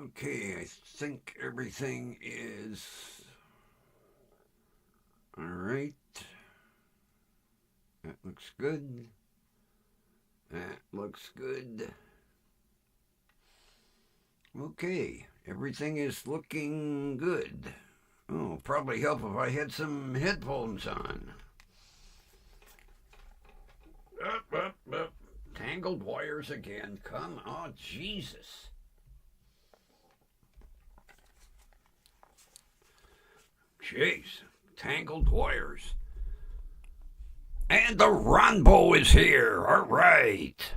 Okay, I think everything is all right. That looks good. That looks good. Okay, everything is looking good. Oh, probably help if I had some headphones on. Up. Tangled wires again. Come on, Jesus. Jeez, tangled wires. And the Ronbo is here. All right.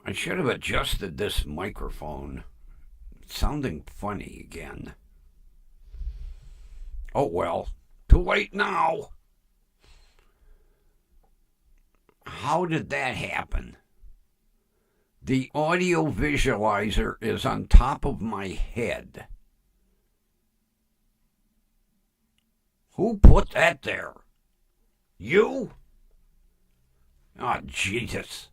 I should have adjusted this microphone. It's sounding funny again. Oh well, too late now. How did that happen? The audio visualizer is on top of my head. Who put that there? You? Oh, Jesus.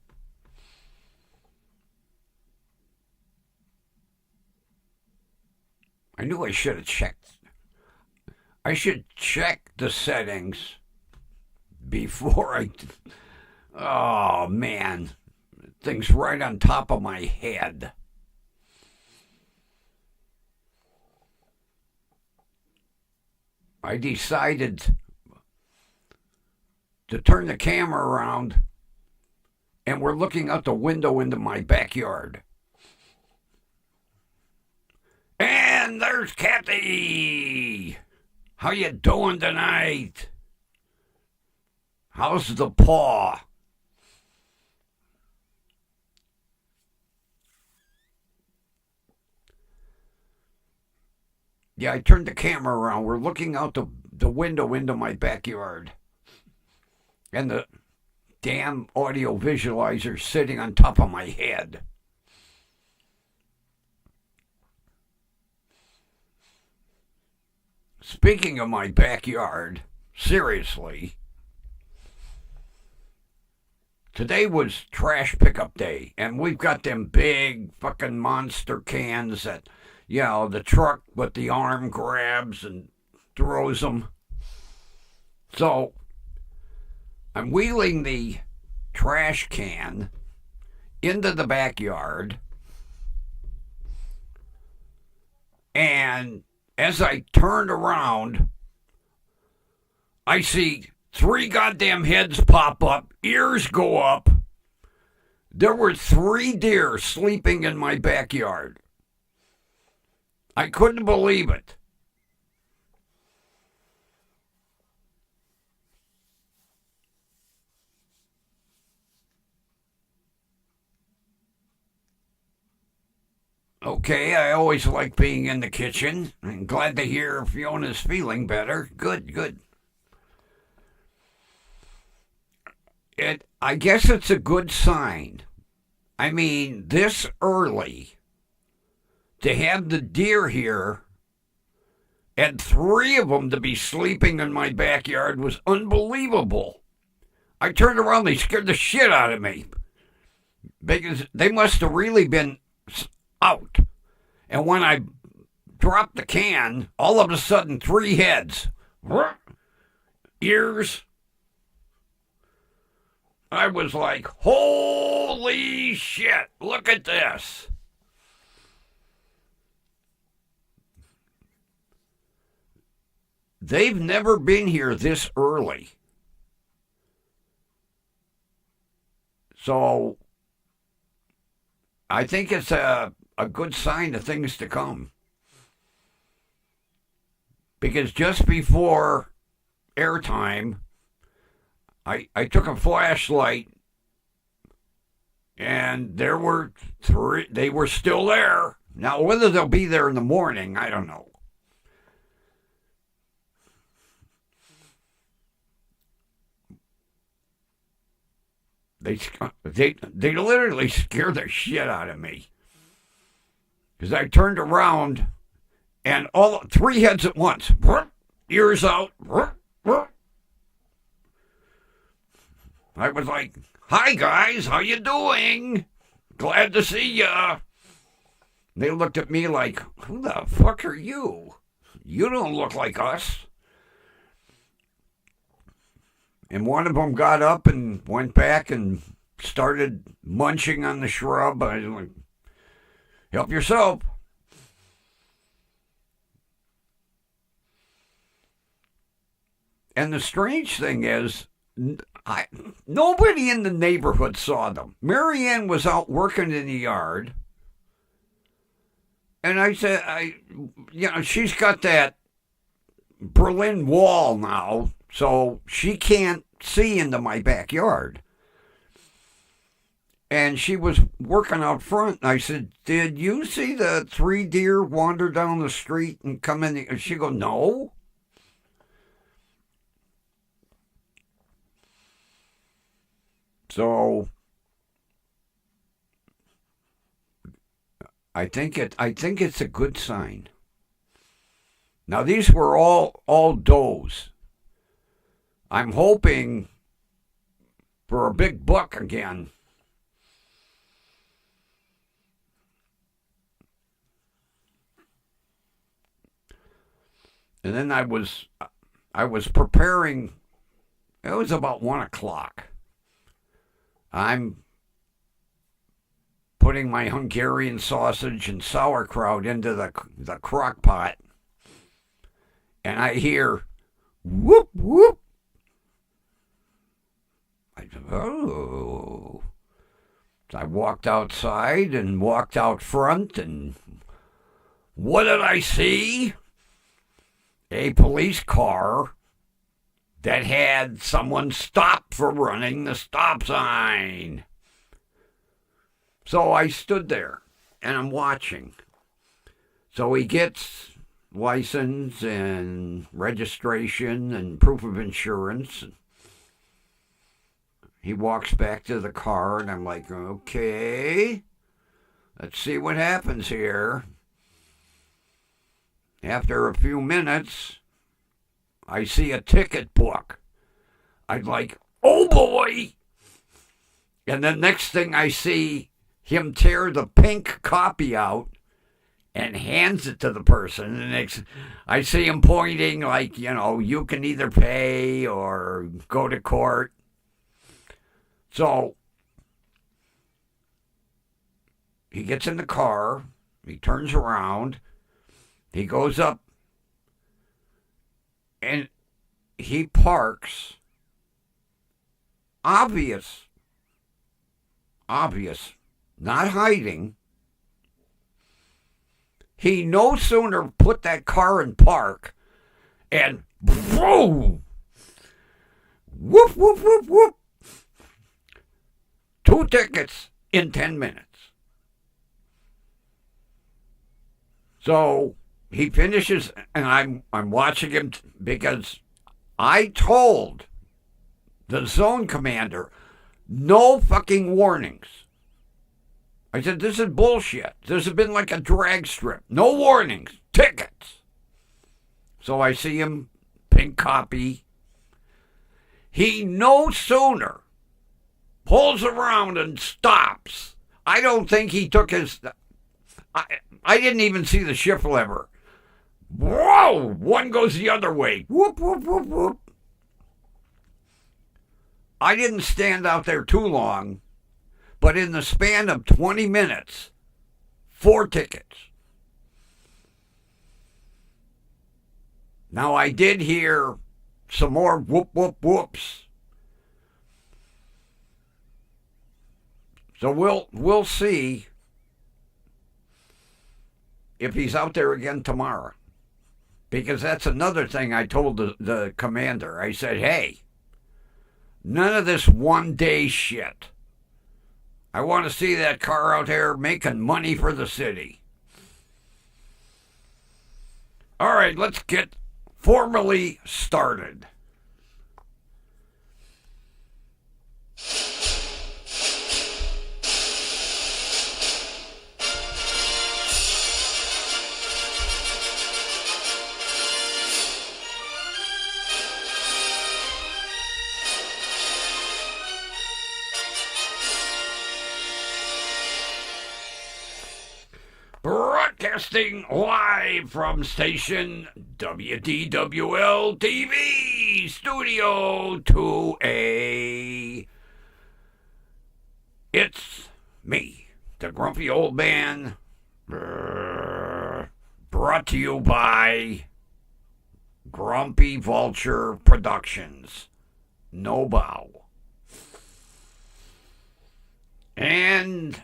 I knew I should have checked. I should check the settings before I... Oh, man. Thing's right on top of my head. I decided to turn the camera around, and we're looking out the window into my backyard. And there's Kathy. How you doing tonight? How's the paw? Yeah, I turned the camera around. We're looking out the window into my backyard. And the damn audio visualizer sitting on top of my head. Speaking of my backyard, seriously, today was trash pickup day, and we've got them big fucking monster cans that, you know, the truck with the arm grabs and throws them. So I'm wheeling the trash can into the backyard, and as I turned around, I see 3 goddamn heads pop up, ears go up. There were 3 deer sleeping in my backyard. I couldn't believe it. Okay, I always like being in the kitchen. I'm glad to hear Fiona's feeling better. Good. I guess it's a good sign. I mean, this early, to have the deer here and 3 of them to be sleeping in my backyard was unbelievable. I turned around, they scared the shit out of me because they must have really been out. And when I dropped the can, all of a sudden 3 heads, ears. I was like, holy shit, look at this. They've never been here this early. So I think it's a good sign of things to come. Because just before airtime, I took a flashlight, and there were 3. They were still there. Now, whether they'll be there in the morning, I don't know. They literally scared the shit out of me. Because I turned around, and all 3 heads at once. Ears out. I was like, hi guys, how you doing? Glad to see ya. They looked at me like, who the fuck are you? You don't look like us. And one of them got up and went back and started munching on the shrub. I was like, help yourself. And the strange thing is, nobody in the neighborhood saw them. Marianne was out working in the yard. And I said, she's got that Berlin Wall now, so she can't see into my backyard. And she was working out front. And I said, did you see the 3 deer wander down the street and come in? And she go, no. So I think it's a good sign. Now these were all does. I'm hoping for a big buck again. And then I was preparing. It was about 1:00. I'm putting my Hungarian sausage and sauerkraut into the crock pot, and I hear whoop whoop. I said, oh. So I walked outside and walked out front, and what did I see? A police car that had someone stopped for running the stop sign. So I stood there and I'm watching. So he gets license and registration and proof of insurance. He walks back to the car and I'm like, okay, let's see what happens here. After a few minutes, I see a ticket book. I'm like, oh boy. And the next thing I see him tear the pink copy out and hands it to the person. And I see him pointing like, you can either pay or go to court. So he gets in the car. He turns around. He goes up and he parks. Obvious, not hiding. He no sooner put that car in park and boom, whoop, whoop, whoop, whoop. 2 tickets in 10 minutes. So he finishes, and I'm watching him because I told the zone commander, no fucking warnings. I said, this is bullshit. This has been like a drag strip. No warnings. Tickets. So I see him, pink copy. He no sooner pulls around and stops. I don't think he took his... I didn't even see the shift lever. Whoa! One goes the other way. Whoop, whoop, whoop, whoop. I didn't stand out there too long, but in the span of 20 minutes, 4 tickets. Now, I did hear some more whoop, whoop, whoops. So we'll see if he's out there again tomorrow. Because that's another thing I told the commander. I said, hey, none of this one-day shit. I want to see that car out there making money for the city. All right, let's get formally started. Broadcasting live from station WDWL TV, Studio 2A. It's me, the grumpy old man, brought to you by Grumpy Vulture Productions. No bow. And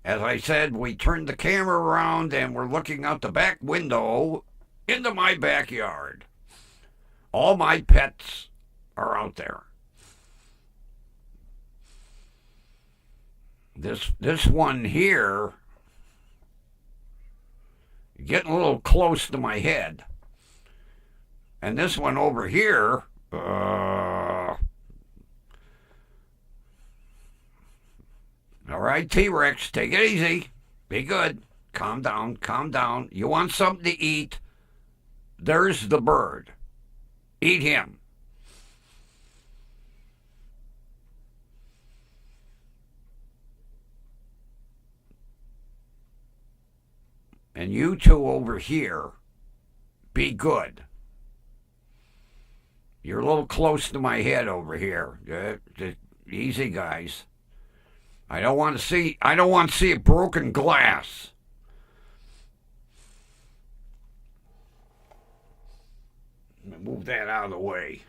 as I said, we turned the camera around and we're looking out the back window into my backyard. All my pets are out there. This one here, getting a little close to my head. And this one over here, all right, T-Rex, take it easy. Be good. Calm down, calm down. You want something to eat? There's the bird. Eat him. And you two over here, be good. You're a little close to my head over here. Easy, guys. I don't want to see a broken glass. Let me move that out of the way.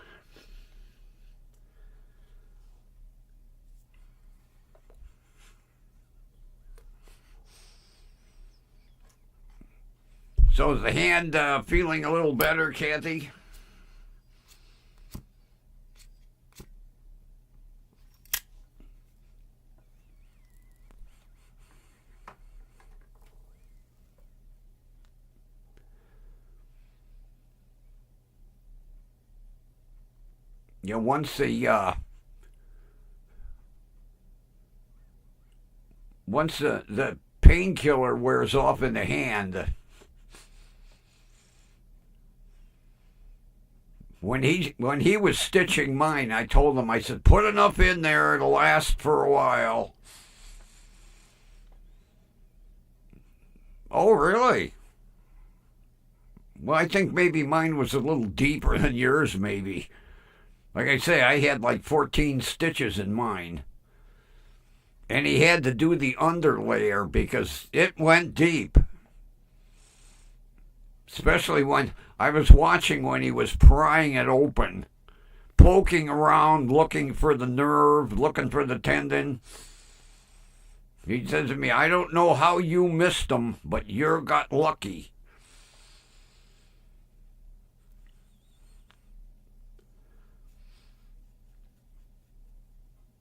So is the hand feeling a little better, Kathy? You know, once the painkiller wears off in the hand, when he was stitching mine, I told him, I said, put enough in there, it'll last for a while. Oh, really? Well, I think maybe mine was a little deeper than yours, maybe. Like I say, I had like 14 stitches in mine. And he had to do the underlayer because it went deep. Especially when I was watching when he was prying it open, poking around, looking for the nerve, looking for the tendon. He says to me, I don't know how you missed them, but you got lucky.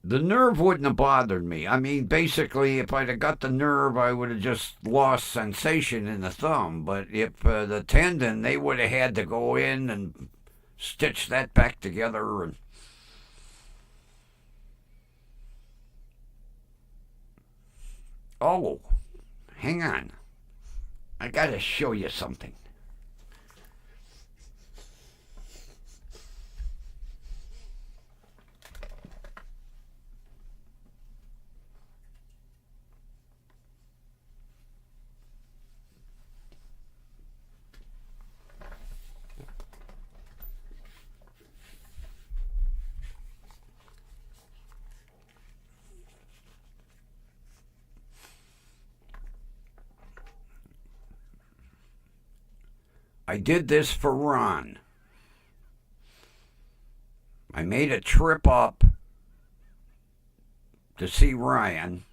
The nerve wouldn't have bothered me. I mean, basically, if I'd have got the nerve, I would have just lost sensation in the thumb. But if the tendon, they would have had to go in and stitch that back together. And oh, hang on. I got to show you something. I did this for Ron. I made a trip up to see Ryan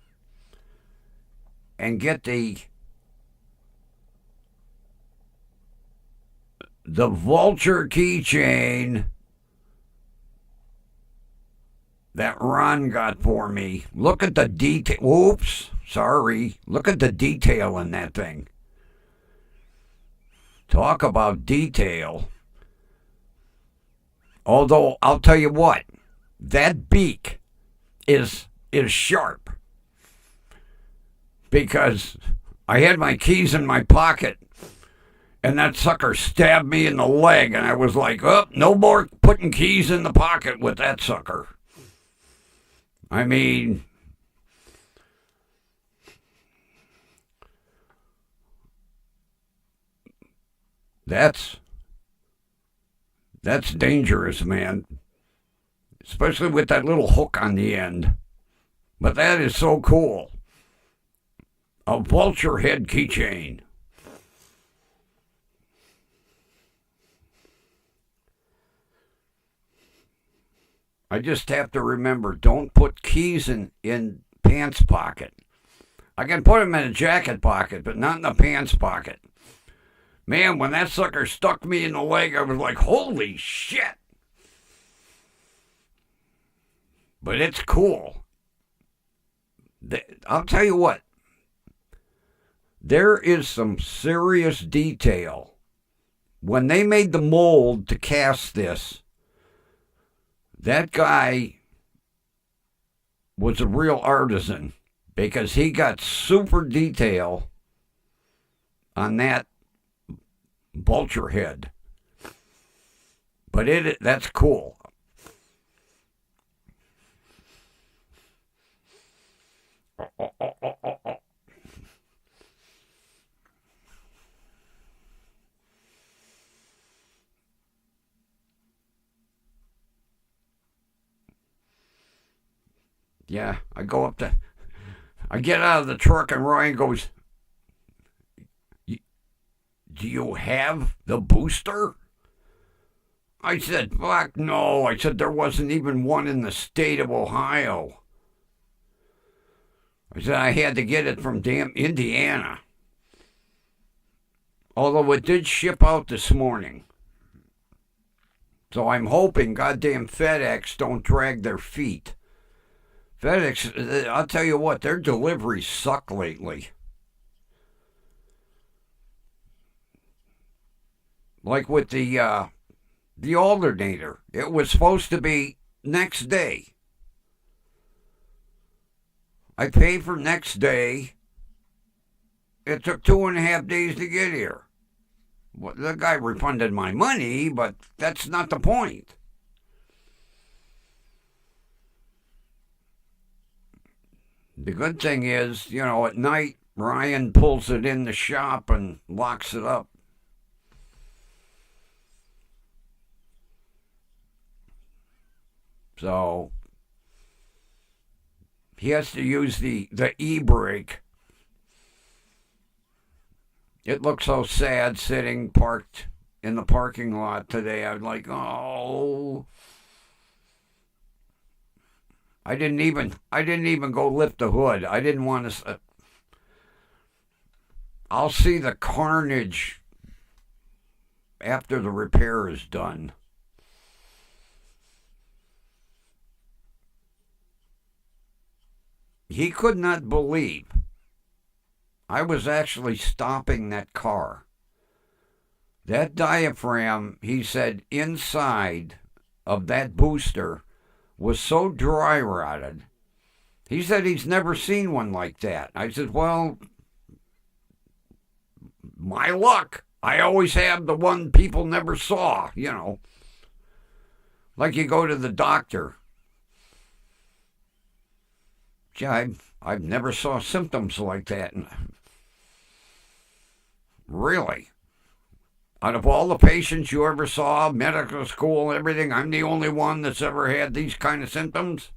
and get the Vulture keychain that Ron got for me. Look at the detail. Oops, sorry. Look at the detail in that thing. Talk about detail. Although, I'll tell you what, that beak is sharp. Because I had my keys in my pocket, and that sucker stabbed me in the leg, and I was like, oh, no more putting keys in the pocket with that sucker. I mean, that's dangerous, man. Especially with that little hook on the end. But that is so cool. A vulture head keychain. I just have to remember, don't put keys in pants pocket. I can put them in a jacket pocket, but not in the pants pocket. Man, when that sucker stuck me in the leg, I was like, holy shit. But it's cool. I'll tell you what. There is some serious detail. When they made the mold to cast this, that guy was a real artisan because he got super detail on that vulture head. But that's cool. Yeah, I get out of the truck and Ryan goes, do you have the booster? I said, fuck no. I said, there wasn't even one in the state of Ohio. I said, I had to get it from damn Indiana. Although it did ship out this morning. So I'm hoping goddamn FedEx don't drag their feet. FedEx, I'll tell you what, their deliveries suck lately. Like with the alternator, it was supposed to be next day. I paid for next day. It took 2.5 days to get here. Well, the guy refunded my money, but that's not the point. The good thing is, at night, Ryan pulls it in the shop and locks it up. So, he has to use the e-brake. It looked so sad sitting parked in the parking lot today. I was like, oh. I didn't even go lift the hood. I didn't want to. I'll see the carnage after the repair is done. He could not believe I was actually stopping that car. That diaphragm, he said, inside of that booster was so dry rotted. He said he's never seen one like that. I said, well, my luck. I always have the one people never saw, Like you go to the doctor. Yeah, I've never saw symptoms like that. Really? Out of all the patients you ever saw, medical school, everything, I'm the only one that's ever had these kind of symptoms?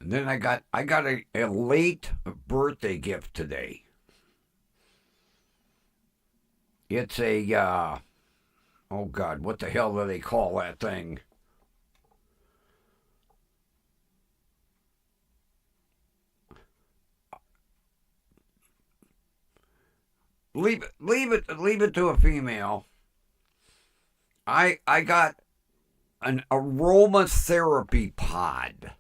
And then I got a late birthday gift today. It's a oh God, what the hell do they call that thing? Leave it to a female. I got an aromatherapy pod.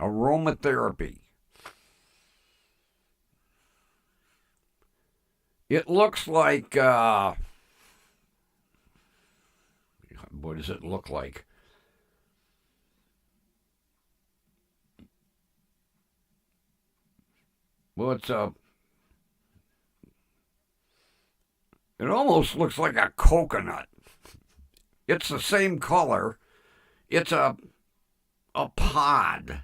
Aromatherapy. It looks like What does it look like? Well, it almost looks like a coconut. It's the same color. It's a pod.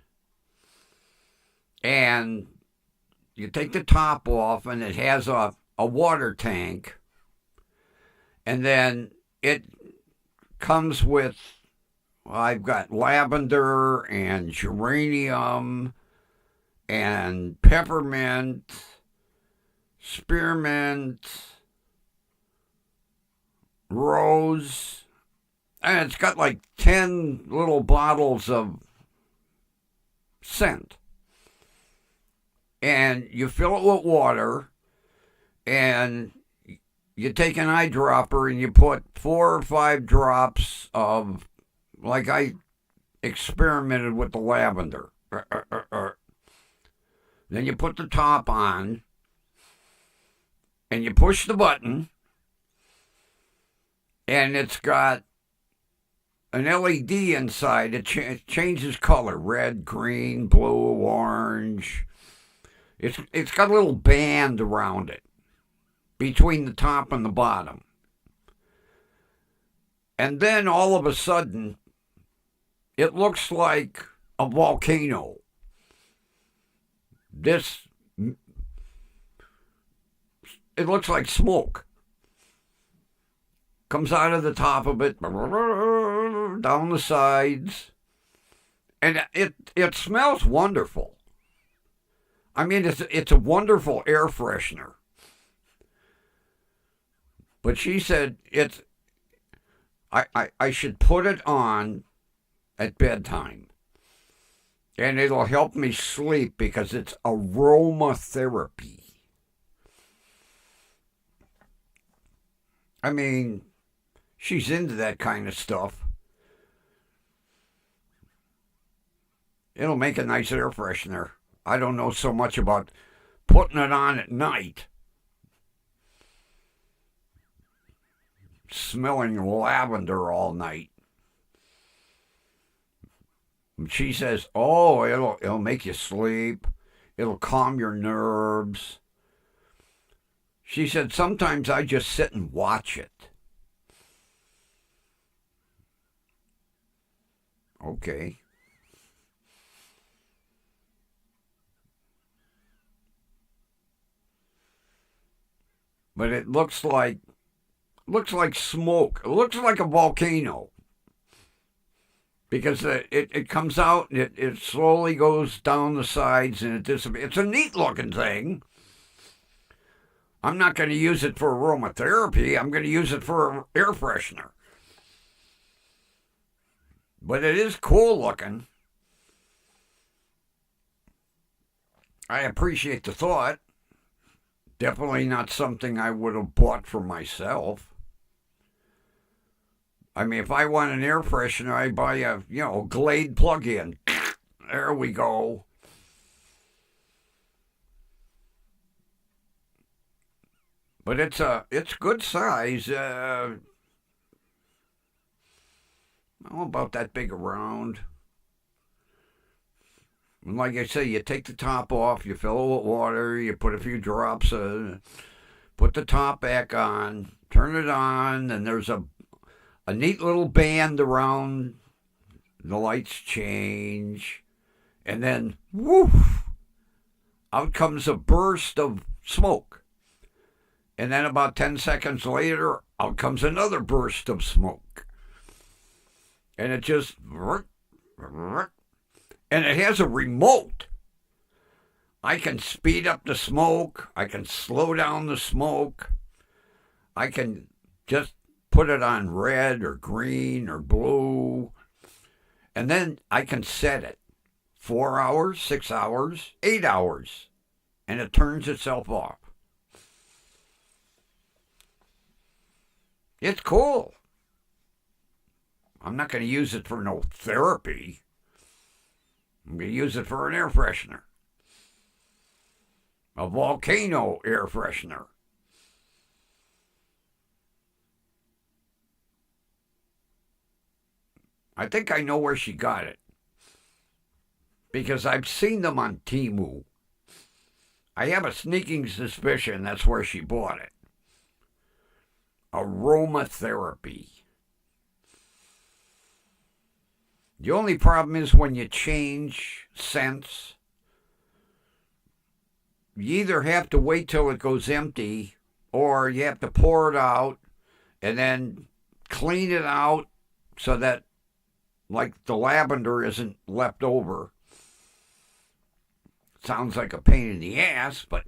And you take the top off, and it has a water tank. And then it comes with, well, I've got lavender and geranium and peppermint, spearmint, rose, and it's got like 10 little bottles of scent. And you fill it with water, and you take an eyedropper and you put 4 or 5 drops of, like I experimented with the lavender. Then you put the top on, and you push the button, and it's got an LED inside. It changes color: red, green, blue, orange. It's got a little band around it between the top and the bottom. And then all of a sudden, it looks like a volcano. It looks like smoke. Comes out of the top of it, down the sides. And it smells wonderful. I mean, it's a wonderful air freshener. But she said I should put it on at bedtime. And it'll help me sleep because it's aromatherapy. I mean, she's into that kind of stuff. It'll make a nice air freshener. I don't know so much about putting it on at night. Smelling lavender all night. She says, oh, it'll make you sleep. It'll calm your nerves. She said, sometimes I just sit and watch it. Okay. But it looks like smoke. It looks like a volcano. Because it comes out, and it slowly goes down the sides, and it disappears. It's a neat looking thing. I'm not going to use it for aromatherapy. I'm going to use it for air freshener. But it is cool looking. I appreciate the thought. Definitely not something I would have bought for myself. I mean, if I want an air freshener, I buy a, Glade plug-in. There we go. But it's good size. About that big around. And like I say, you take the top off, you fill it with water, you put a few drops, put the top back on, turn it on, and there's a neat little band around. The lights change, and then woof, out comes a burst of smoke. And then about 10 seconds later, out comes another burst of smoke. And it just, and it has a remote. I can speed up the smoke. I can slow down the smoke. I can just put it on red or green or blue. And then I can set it 4 hours, 6 hours, 8 hours. And it turns itself off. It's cool. I'm not going to use it for no therapy. I'm going to use it for an air freshener. A volcano air freshener. I think I know where she got it. Because I've seen them on Temu. I have a sneaking suspicion that's where she bought it. Aromatherapy. The only problem is when you change scents, you either have to wait till it goes empty or you have to pour it out and then clean it out so that, like, the lavender isn't left over. Sounds like a pain in the ass, but...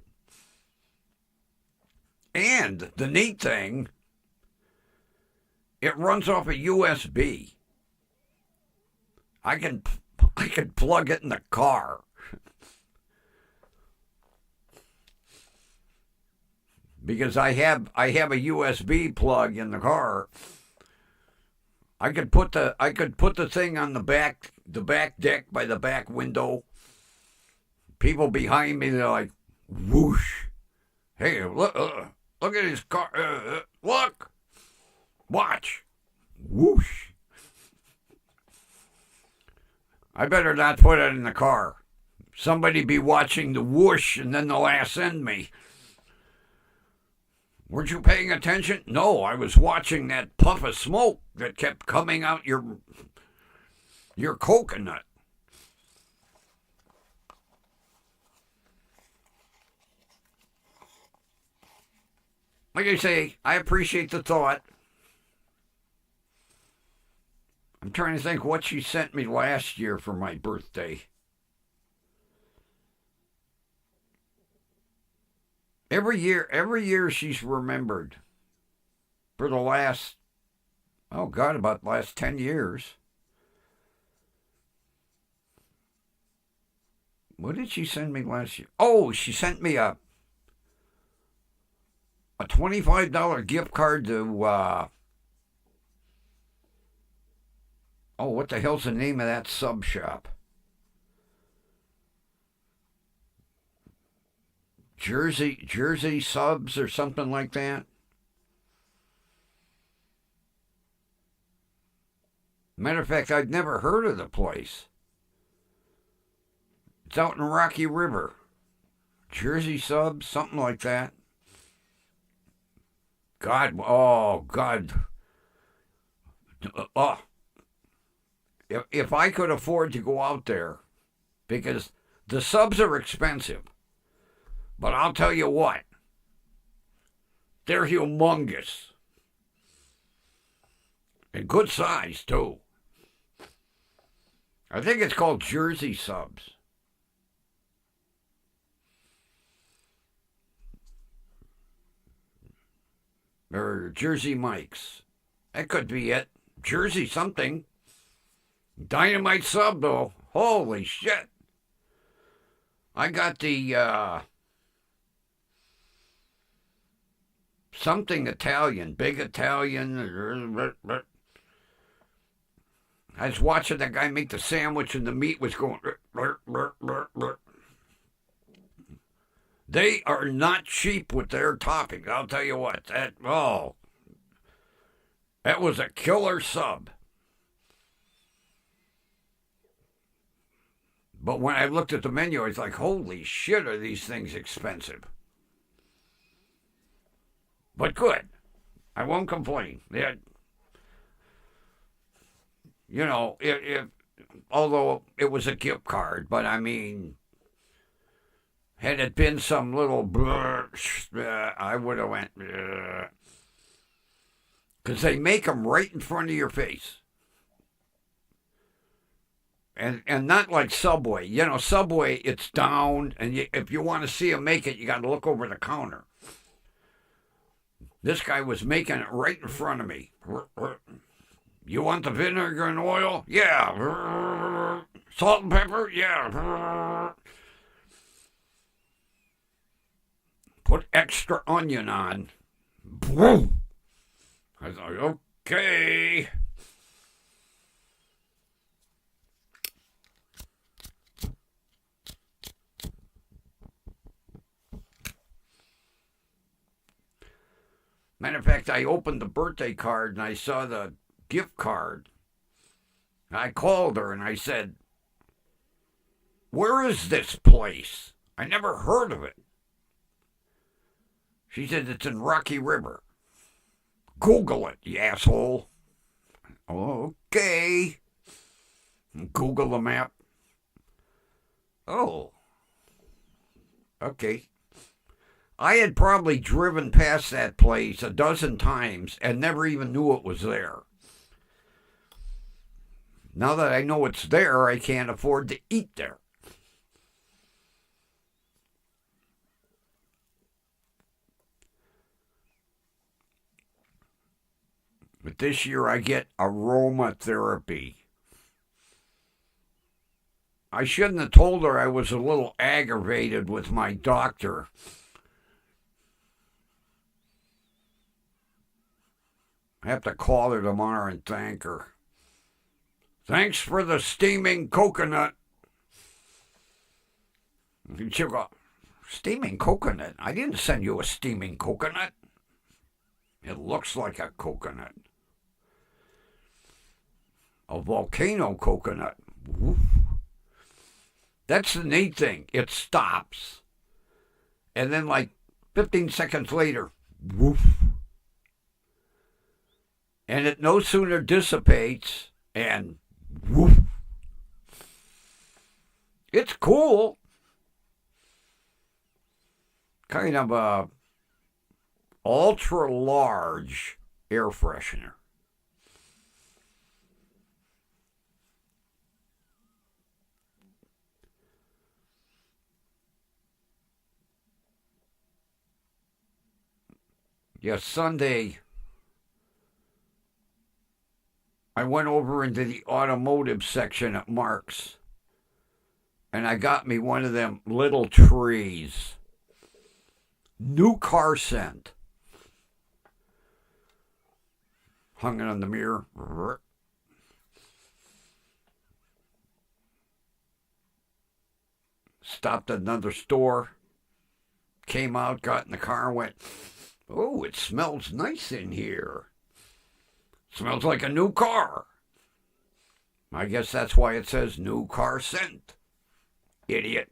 And the neat thing, it runs off a USB. I can plug it in the car. Because I have a USB plug in the car. I could put the thing on the back deck by the back window. People behind me, they're like, whoosh. Hey, look at his car. Look. Watch. Whoosh. I better not put it in the car. Somebody be watching the whoosh and then they'll ass-end me. Weren't you paying attention? No, I was watching that puff of smoke that kept coming out your coconut. Like I say, I appreciate the thought. I'm trying to think what she sent me last year for my birthday. Every year she's remembered. For the last, about the last 10 years. What did she send me last year? Oh, she sent me a $25 gift card to, what the hell's the name of that sub shop? Jersey Subs or something like that. Matter of fact, I'd never heard of the place. It's out in Rocky River. Jersey Subs, something like that. God. If I could afford to go out there, because the subs are expensive, but I'll tell you what, they're humongous. And good size, too. I think it's called Jersey Subs. Or Jersey Mike's. That could be it. Jersey something. Dynamite sub, though. Holy shit. I got the, something Italian. Big Italian. I was watching that guy make the sandwich and the meat was going... They are not cheap with their toppings. I'll tell you what. That was a killer sub. But when I looked at the menu, I was like, holy shit, are these things expensive? But good. I won't complain. Although it was a gift card, but I mean, had it been some little I would have went, because they make them right in front of your face. And not like Subway. Subway, it's down, and if you want to see them make it, you got to look over the counter. This guy was making it right in front of me. You want the vinegar and oil? Yeah. Salt and pepper? Yeah. Put extra onion on. Boom. I was like, okay. Matter of fact, I opened the birthday card and I saw the gift card. I called her and I said, "Where is this place? I never heard of it." She said, "It's in Rocky River." "Google it, you asshole." "Okay." Google the map. Oh. Okay. I had probably driven past that place a dozen times and never even knew it was there. Now that I know it's there, I can't afford to eat there. But this year I get aromatherapy. I shouldn't have told her I was a little aggravated with my doctor. I have to call her tomorrow and thank her. "Thanks for the steaming coconut." And she'll go, "Steaming coconut? I didn't send you a steaming coconut." "It looks like a coconut. A volcano coconut." Woof. That's the neat thing. It stops. And then like 15 seconds later, woof. And it no sooner dissipates and woof. It's cool. Kind of a ultra large air freshener. Yes, Sunday I went over into the automotive section at Mark's and I got me one of them little trees. New car scent. Hung it on the mirror. Stopped at another store. Came out, got in the car, and went, "Oh, it smells nice in here. Smells like a new car." I guess that's why it says new car scent. Idiot.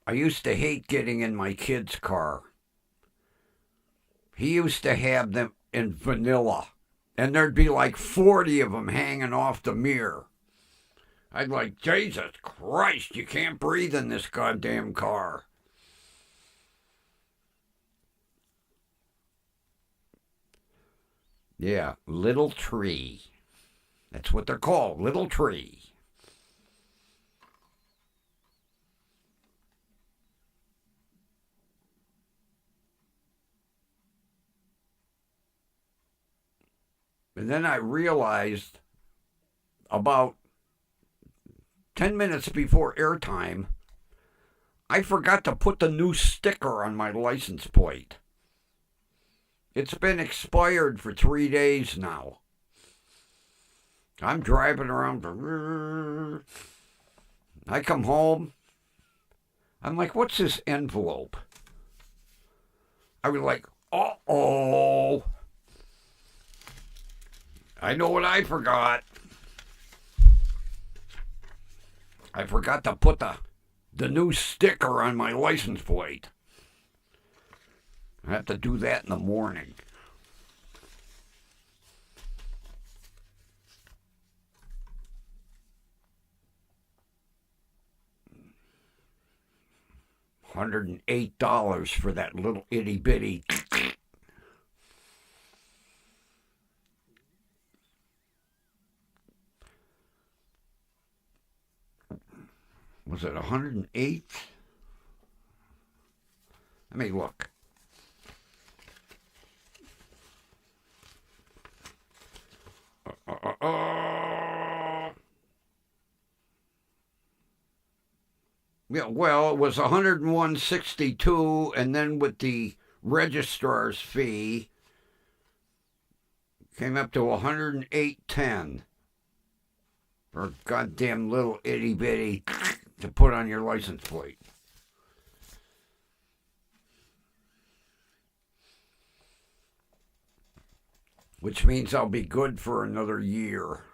I used to hate getting in my kid's car. He used to have them in vanilla, and there'd be like 40 of them hanging off the mirror. I'd like, "Jesus Christ, you can't breathe in this goddamn car." Yeah, little tree. That's what they're called, little tree. And then I realized about 10 minutes before airtime, I forgot to put the new sticker on my license plate. It's been expired for 3 days now. I'm driving around. I come home. I'm like, "What's this envelope?" I was like, "Uh-oh. I know what I forgot. I forgot to put the new sticker on my license plate." I have to do that in the morning. $108 for that little itty bitty. Was it 108? Let me look. Yeah, well, it was 101.62, and then with the registrar's fee, came up to 108.10 for a goddamn little itty bitty to put on your license plate. which means I'll be good for another year.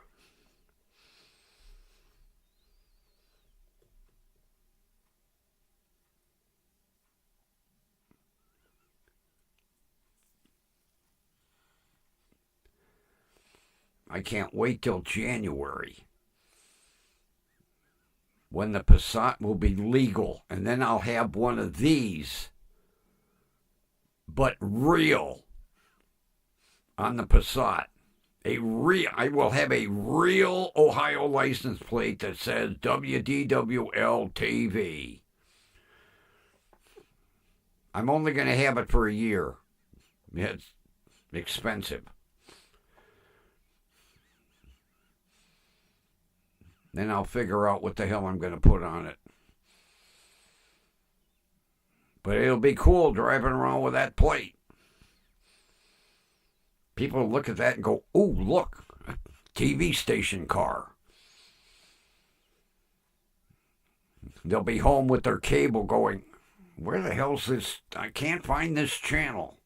I can't wait till January when the Passat will be legal, and then I'll have one of these, but real, on the Passat. I will have a real Ohio license plate that says WDWL TV. I'm only going to have it for a year. It's expensive. Then I'll figure out what the hell I'm going to put on it. But it'll be cool driving around with that plate. People look at that and go, "Ooh, look, a TV station car." They'll be home with their cable going, "Where the hell's this? I can't find this channel."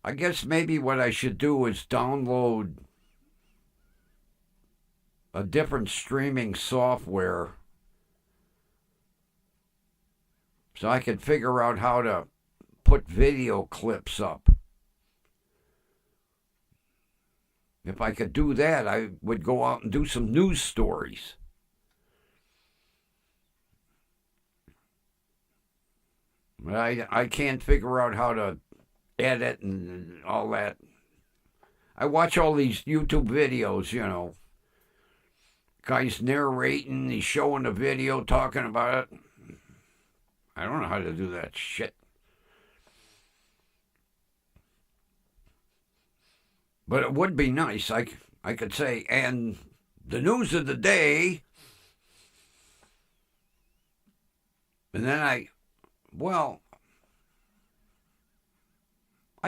I guess maybe what I should do is download a different streaming software so I could figure out how to put video clips up. If I could do that, I would go out and do some news stories. But I can't figure out how to edit and all that. I watch all these YouTube videos, Guy's narrating, he's showing a video, talking about it. I don't know how to do that shit. But it would be nice. I could say, and the news of the day. And then I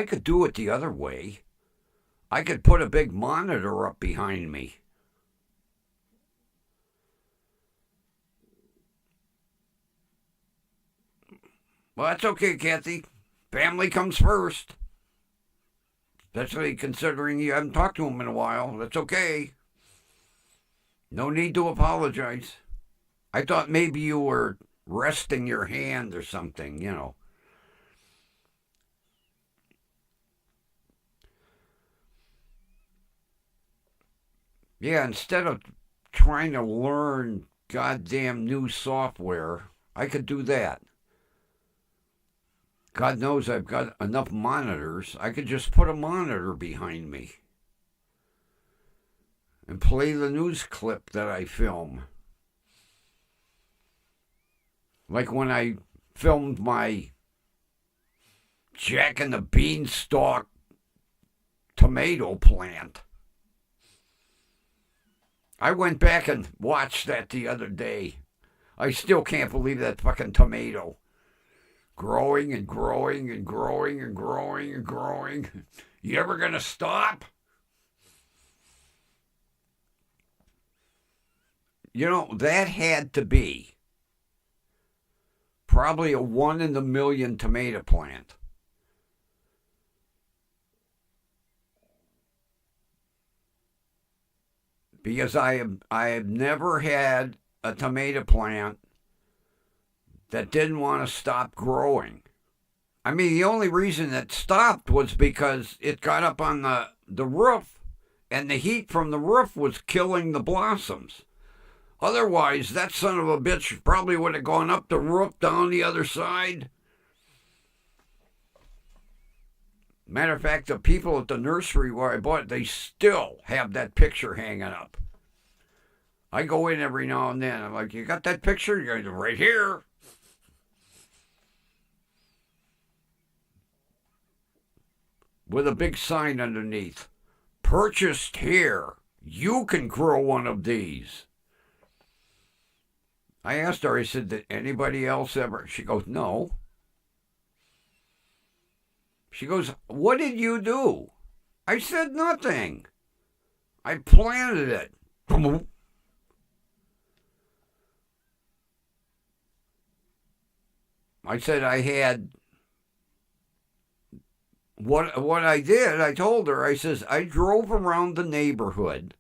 could do it the other way. I could put a big monitor up behind me. Well, that's okay, Kathy. Family comes first. Especially considering you haven't talked to him in a while. That's okay. No need to apologize. I thought maybe you were resting your hand or something, Yeah, instead of trying to learn goddamn new software, I could do that. God knows I've got enough monitors. I could just put a monitor behind me and play the news clip that I film. Like when I filmed my Jack and the Beanstalk tomato plant. I went back and watched that the other day. I still can't believe that fucking tomato. Growing and growing and growing and growing and growing. You ever gonna stop? That had to be probably a 1 in a million tomato plant. Because I have never had a tomato plant that didn't want to stop growing. I mean, the only reason it stopped was because it got up on the roof, and the heat from the roof was killing the blossoms. Otherwise, that son of a bitch probably would have gone up the roof, down the other side. Matter of fact, the people at the nursery where I bought it, they still have that picture hanging up. I go in every now and then. I'm like, "You got that picture?" You're right here. With a big sign underneath. "Purchased here. You can grow one of these." I asked her, I said, "Did anybody else ever?" She goes, "No." She goes, "What did you do?" I said, "Nothing. I planted it." I said I had what I did. I told her. I says I drove around the neighborhood,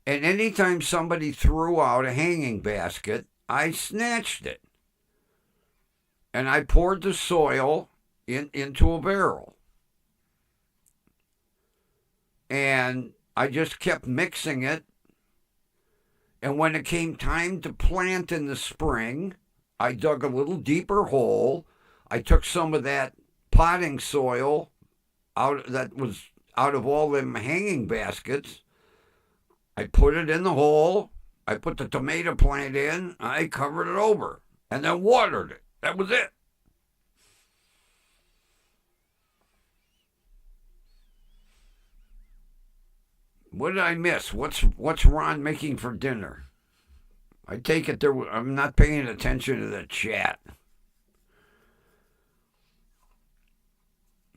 and anytime somebody threw out a hanging basket, I snatched it, and I poured the soil into a barrel, and I just kept mixing it. And when it came time to plant in the spring, I dug a little deeper hole. I took some of that potting soil that was out of all them hanging baskets. I put it in the hole. I put the tomato plant in. I covered it over and then watered it. That was it. What did I miss? What's Ron making for dinner? I take it I'm not paying attention to the chat.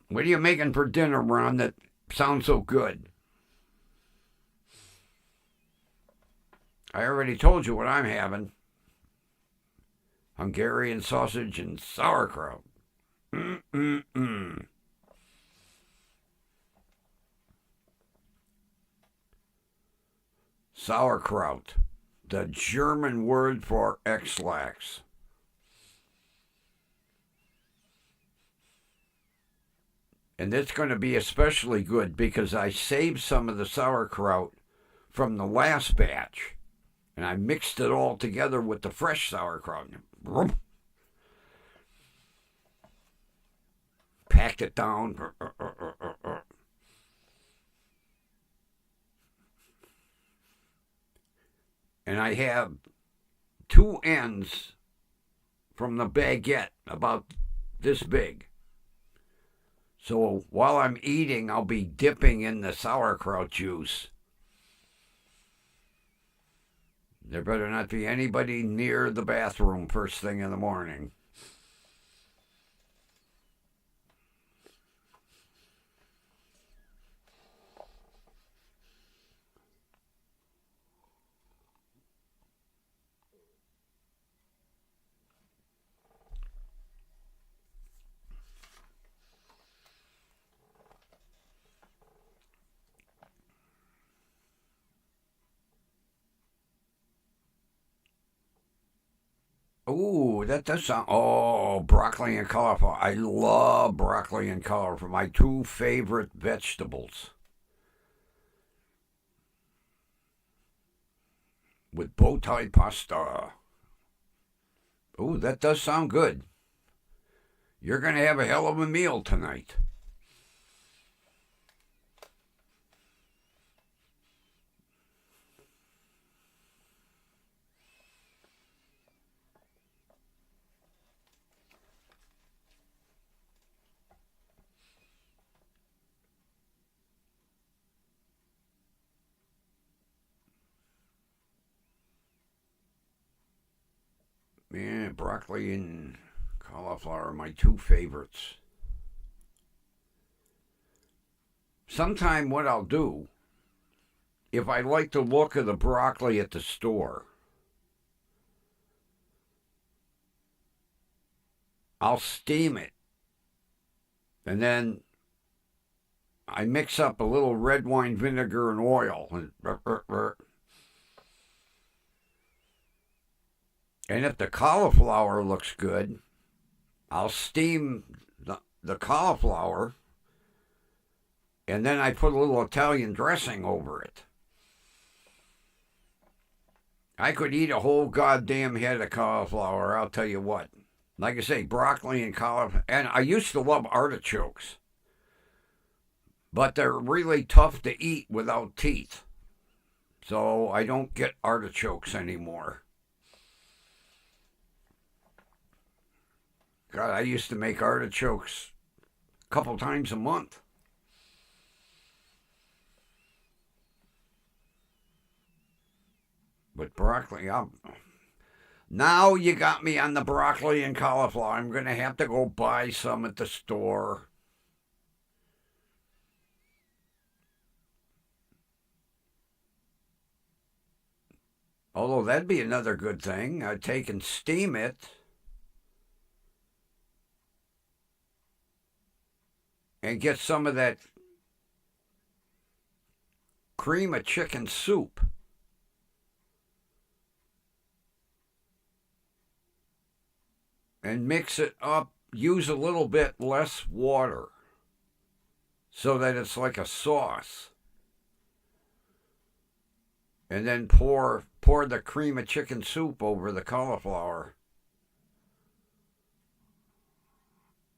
What are you making for dinner, Ron, that sounds so good? I already told you what I'm having. Hungarian sausage and sauerkraut. Mm-mm-mm. Sauerkraut, the German word for X-lax. And it's going to be especially good because I saved some of the sauerkraut from the last batch. And I mixed it all together with the fresh sauerkraut. Packed it down. And I have 2 ends from the baguette about this big. So while I'm eating, I'll be dipping in the sauerkraut juice. There better not be anybody near the bathroom first thing in the morning. Ooh, that does sound. Oh, broccoli and cauliflower. I love broccoli and cauliflower. My 2 favorite vegetables. With bow tie pasta. Ooh, that does sound good. You're going to have a hell of a meal tonight. Yeah, broccoli and cauliflower are my 2 favorites. Sometime what I'll do, if I like the look of the broccoli at the store, I'll steam it. And then I mix up a little red wine vinegar and oil. And if the cauliflower looks good, I'll steam the cauliflower, and then I put a little Italian dressing over it. I could eat a whole goddamn head of cauliflower, I'll tell you what. Like I say, broccoli and cauliflower. And I used to love artichokes, but they're really tough to eat without teeth. So I don't get artichokes anymore. God, I used to make artichokes a couple times a month. But broccoli, now you got me on the broccoli and cauliflower. I'm going to have to go buy some at the store. Although that'd be another good thing. I'd take and steam it. and get some of that cream of chicken soup. And mix it up, use a little bit less water so that it's like a sauce. And then pour the cream of chicken soup over the cauliflower.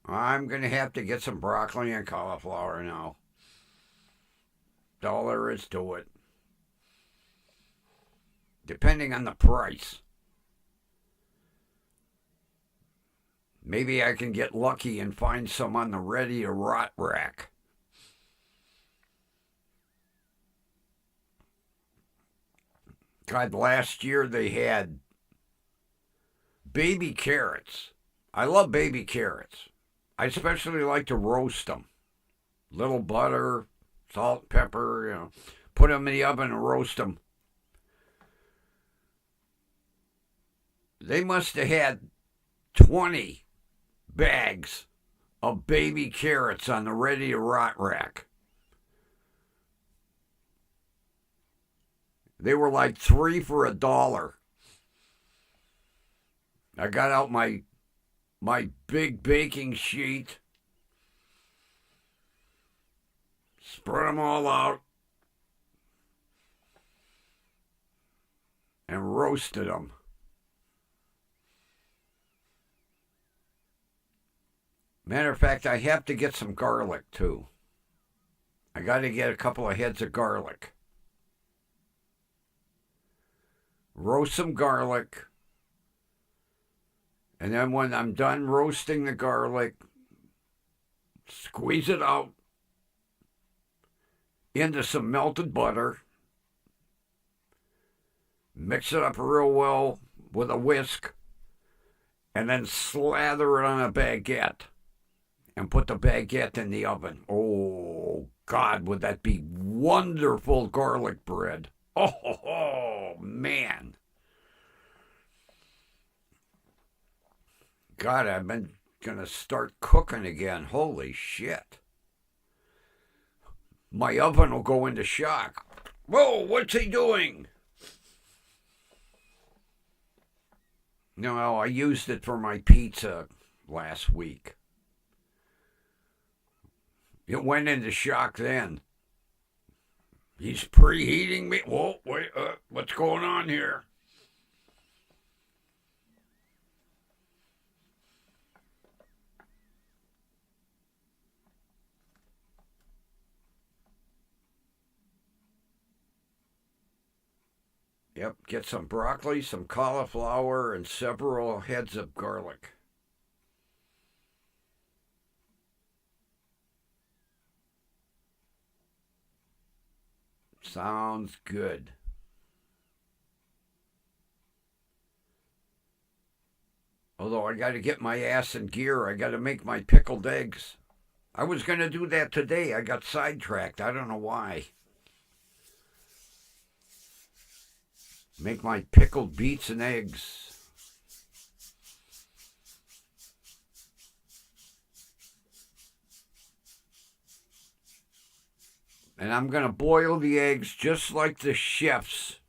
I'm going to have to get some broccoli and cauliflower now. That's all there is to it. Depending on the price. Maybe I can get lucky and find some on the ready-to-rot rack. God, last year they had baby carrots. I love baby carrots. I especially like to roast them. Little butter, salt, pepper, put them in the oven and roast them. They must have had 20 bags of baby carrots on the ready-to-rot rack. They were like 3 for $1. I got out my big baking sheet, spread them all out, and roasted them. Matter of fact, I have to get some garlic too. I got to get a couple of heads of garlic. Roast some garlic. And then when I'm done roasting the garlic, squeeze it out into some melted butter. Mix it up real well with a whisk. And then slather it on a baguette. And put the baguette in the oven. Oh, God, would that be wonderful garlic bread. Oh, man. God, I've been going to start cooking again. Holy shit. My oven will go into shock. Whoa, what's he doing? No, I used it for my pizza last week. It went into shock then. He's preheating me. Whoa, wait, what's going on here? Yep, get some broccoli, some cauliflower, and several heads of garlic. Sounds good. Although I got to get my ass in gear. I got to make my pickled eggs. I was going to do that today. I got sidetracked. I don't know why. Make my pickled beets and eggs. And I'm going to boil the eggs just like the chefs.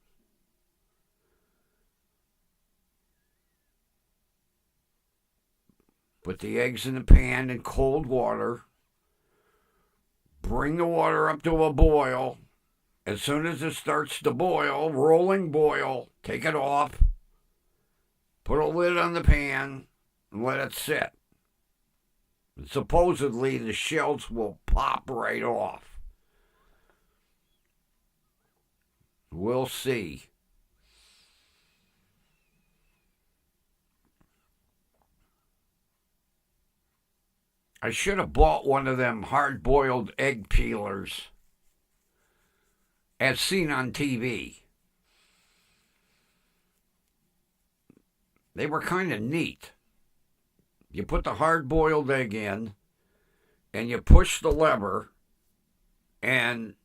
Put the eggs in the pan in cold water. Bring the water up to a boil. As soon as it starts to boil, rolling boil, take it off. Put a lid on the pan and let it sit. And supposedly the shells will pop right off. We'll see. I should have bought one of them hard-boiled egg peelers as seen on TV. They were kind of neat. You put the hard-boiled egg in, and you push the lever, and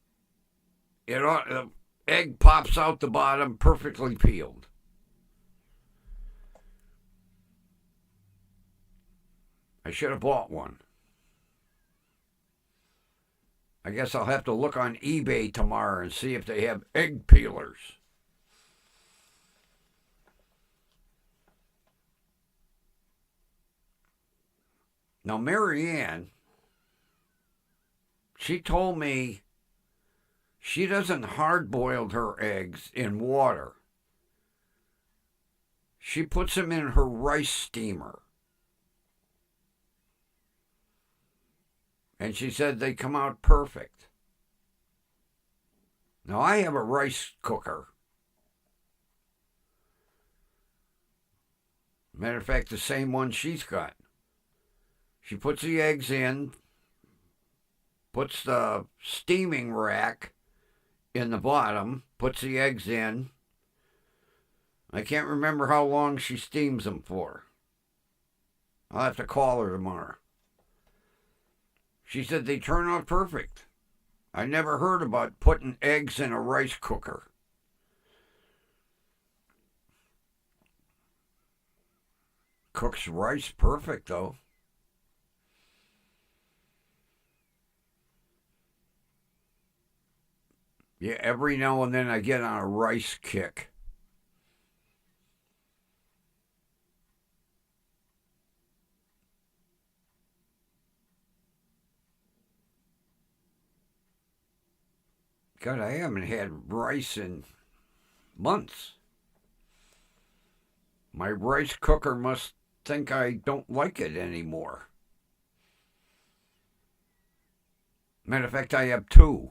the egg pops out the bottom perfectly peeled. I should have bought one. I guess I'll have to look on eBay tomorrow and see if they have egg peelers. Now, Marianne, she told me she doesn't hard-boil her eggs in water. She puts them in her rice steamer. And she said they come out perfect. Now, I have a rice cooker. Matter of fact, the same one she's got. She puts the eggs in, puts the steaming rack in the bottom, puts the eggs in. I can't remember how long she steams them for. I'll have to call her tomorrow. She said they turn out perfect. I never heard about putting eggs in a rice cooker. Cooks rice perfect, though. Yeah, every now and then I get on a rice kick. God, I haven't had rice in months. My rice cooker must think I don't like it anymore. Matter of fact, I have two.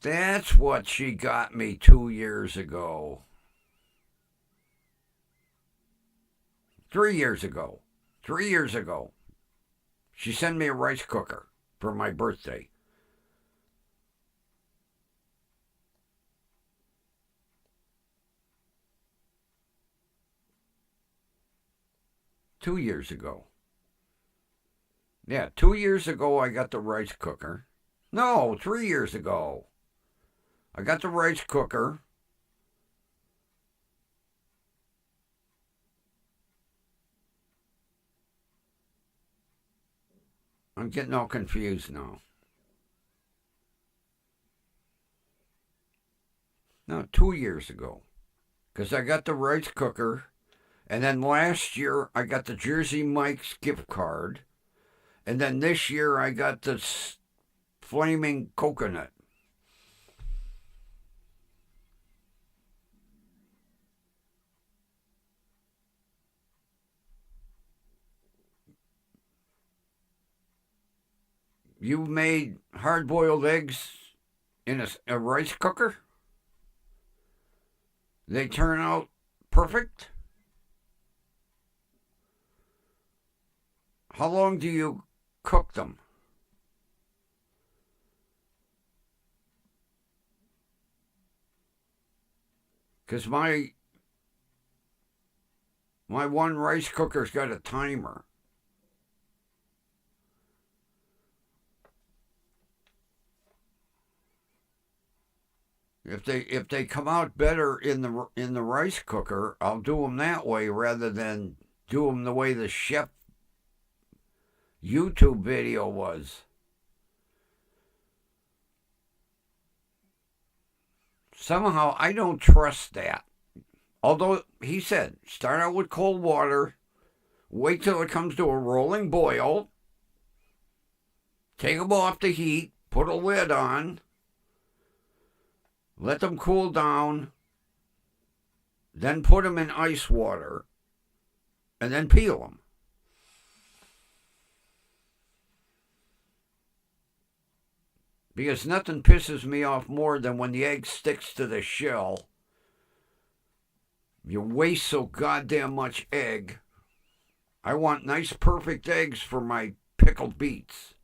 That's what she got me 2 years ago. 3 years ago. 3 years ago. She sent me a rice cooker for my birthday. Two years ago. Yeah, 2 years ago I got the rice cooker. No, 3 years ago. I got the rice cooker. I'm getting all confused now. No, 2 years ago. Because I got the rice cooker. And then last year I got the Jersey Mike's gift card. And then this year I got the flaming coconut. You made hard-boiled eggs in a rice cooker? They turn out perfect? How long do you cook them? Because my one rice cooker's got a timer. If they come out better in the rice cooker, I'll do them that way rather than do them the way the chef YouTube video was. Somehow I don't trust that. Although he said, start out with cold water, wait till it comes to a rolling boil, take them off the heat, put a lid on, let them cool down, then put them in ice water, and then peel them. Because nothing pisses me off more than when the egg sticks to the shell. You waste so goddamn much egg. I want nice, perfect eggs for my pickled beets.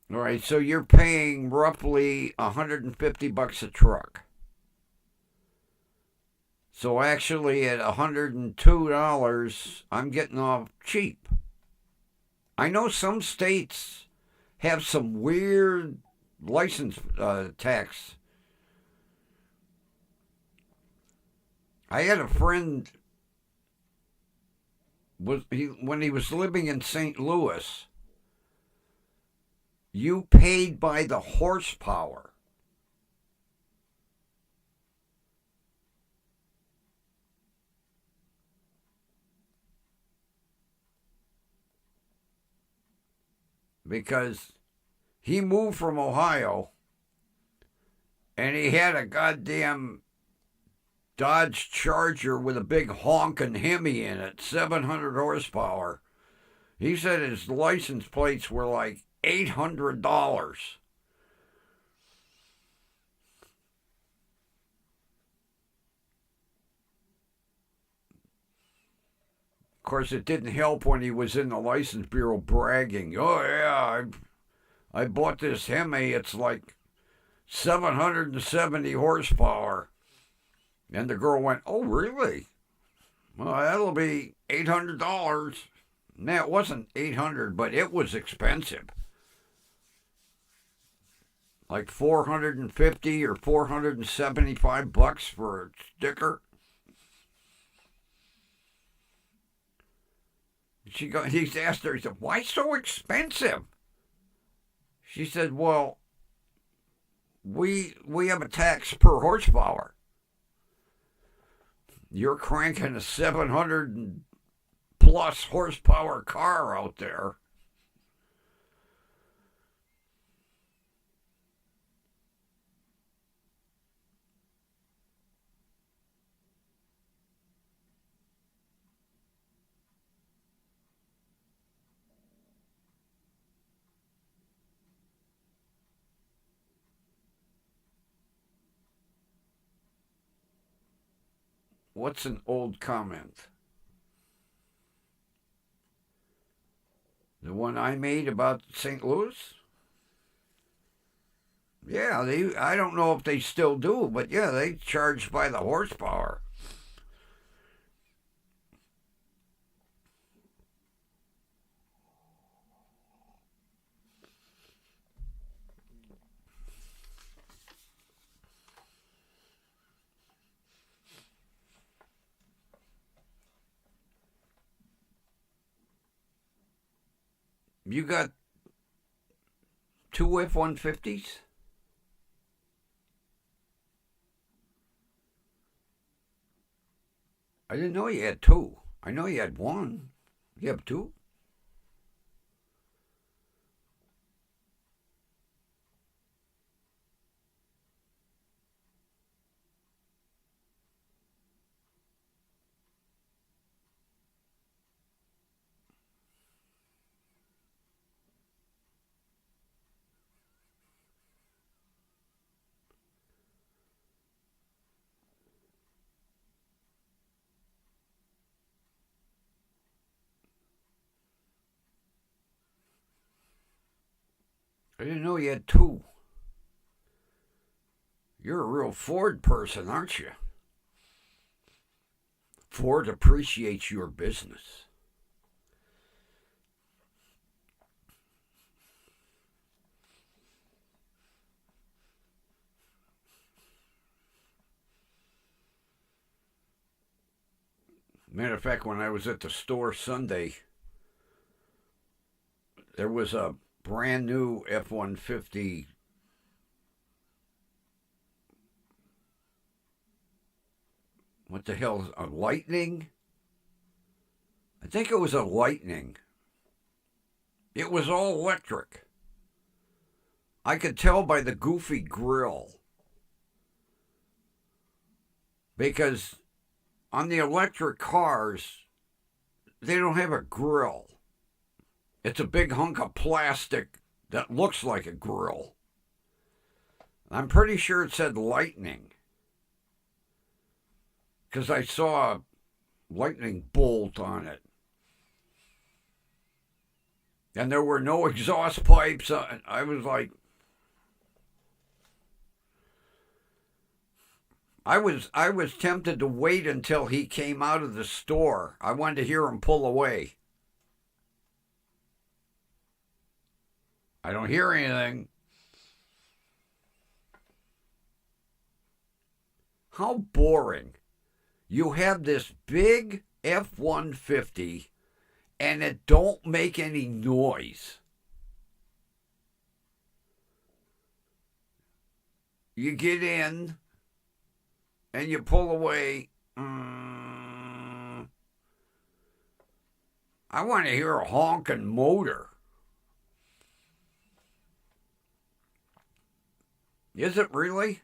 All right, so you're paying roughly $150 a truck. So actually, at $102, I'm getting off cheap. I know some states have some weird license tax. I had a friend when he was living in St. Louis. You paid by the horsepower. Because he moved from Ohio and he had a goddamn Dodge Charger with a big honking Hemi in it, 700 horsepower. He said his license plates were like $800. Of course, it didn't help when he was in the license bureau bragging. Oh, yeah, I bought this Hemi. It's like 770 horsepower. And the girl went, oh, really? Well, that'll be $800. Now, it wasn't $800, but it was expensive. Like $450 or $475 for a sticker. He asked her, he said, why so expensive? She said, well, we have a tax per horsepower. You're cranking a 700 plus horsepower car out there. What's an old comment? The one I made about St. Louis? Yeah, I don't know if they still do, but yeah, they charge by the horsepower. You got two F-150s? I didn't know you had two. I know you had one. You have two? I didn't know you had two. You're a real Ford person, aren't you? Ford appreciates your business. Matter of fact, when I was at the store Sunday, there was a brand new F-150. What the hell? A Lightning? I think it was a Lightning. It was all electric. I could tell by the goofy grill. Because on the electric cars, they don't have a grill. It's a big hunk of plastic that looks like a grill. I'm pretty sure it said Lightning. Because I saw a lightning bolt on it. And there were no exhaust pipes. I was like, I was tempted to wait until he came out of the store. I wanted to hear him pull away. I don't hear anything. How boring. You have this big F-150 and it don't make any noise. You get in and you pull away. I want to hear a honking motor. Is it really?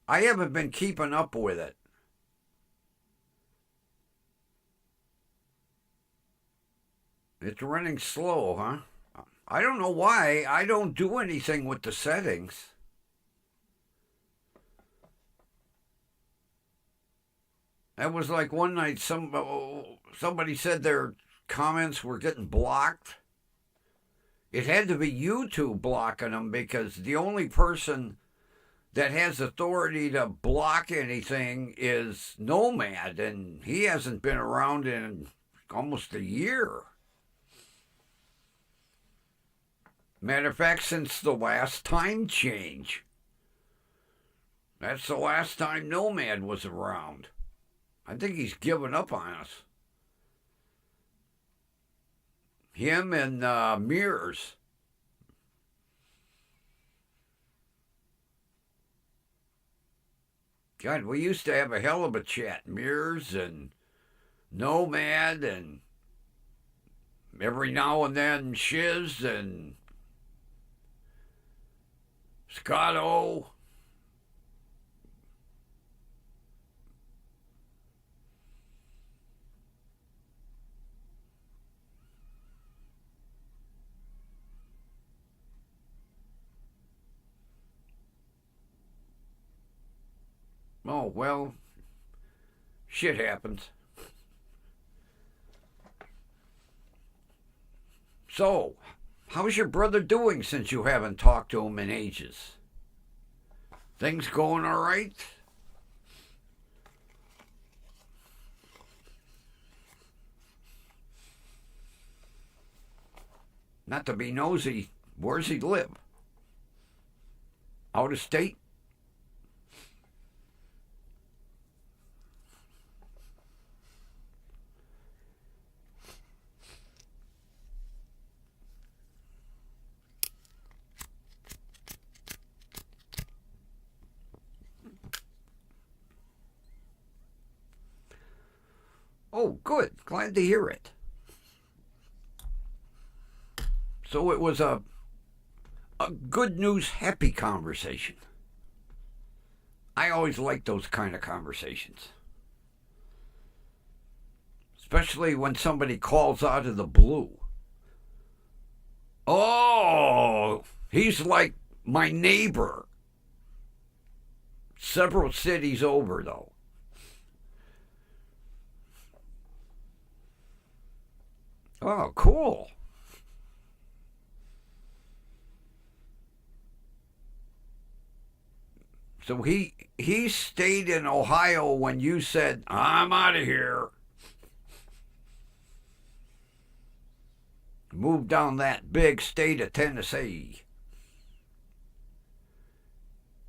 I haven't been keeping up with it. It's running slow, huh? I don't know why. I don't do anything with the settings. That was like one night somebody said their comments were getting blocked. It had to be YouTube blocking them because the only person that has authority to block anything is Nomad, and he hasn't been around in almost a year. Matter of fact, since the last time change. That's the last time Nomad was around. I think he's given up on us. Him and Mears. God, we used to have a hell of a chat. Mears and Nomad and every now and then Shiz and Scotto. Oh, well, shit happens. So, how's your brother doing since you haven't talked to him in ages? Things going all right? Not to be nosy, where's he live? Out of state? Oh, good. Glad to hear it. So it was a good news, happy conversation. I always like those kind of conversations. Especially when somebody calls out of the blue. Oh, he's like my neighbor. Several cities over, though. Oh, cool. So he stayed in Ohio when you said, I'm out of here. Moved down that big state of Tennessee.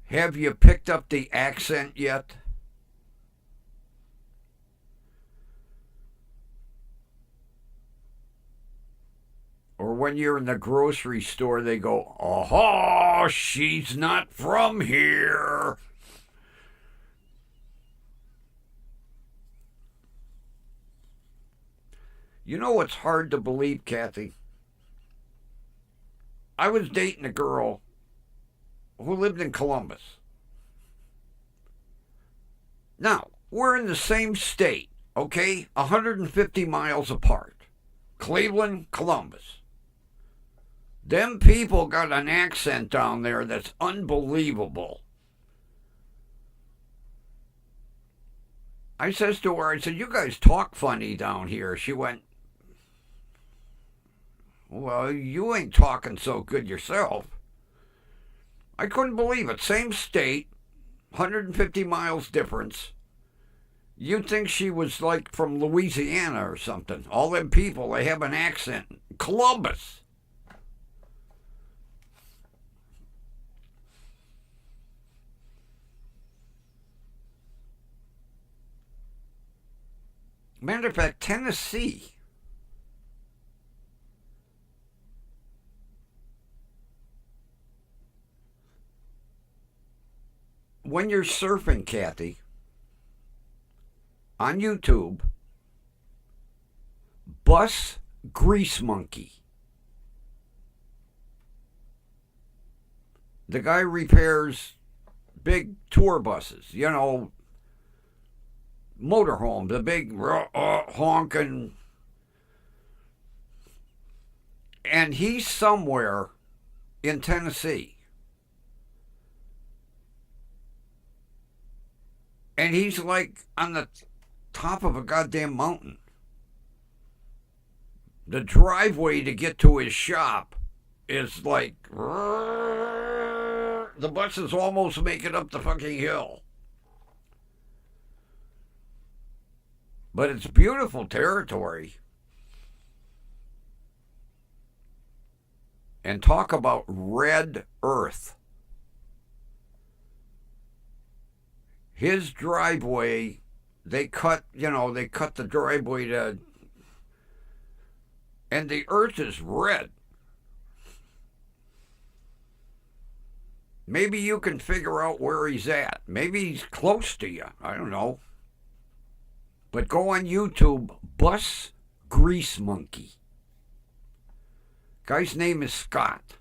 Have you picked up the accent yet? Or when you're in the grocery store, they go, oh, she's not from here. You know what's hard to believe, Kathy? I was dating a girl who lived in Columbus. Now, we're in the same state, okay? 150 miles apart. Cleveland, Columbus. Them people got an accent down there that's unbelievable. I says to her, I said, you guys talk funny down here. She went, well, you ain't talking so good yourself. I couldn't believe it. Same state, 150 miles difference. You'd think she was like from Louisiana or something. All them people, they have an accent. Columbus. Matter of fact, Tennessee. When you're surfing, Kathy, on YouTube, bus grease monkey. The guy repairs big tour buses, motorhome, the big honking. And he's somewhere in Tennessee. And he's like on the top of a goddamn mountain. The driveway to get to his shop is like the bus is almost making up the fucking hill. But it's beautiful territory. And talk about red earth. His driveway, they cut the driveway to, and the earth is red. Maybe you can figure out where he's at. Maybe he's close to you. I don't know. But go on YouTube, Bus Grease Monkey. Guy's name is Scott.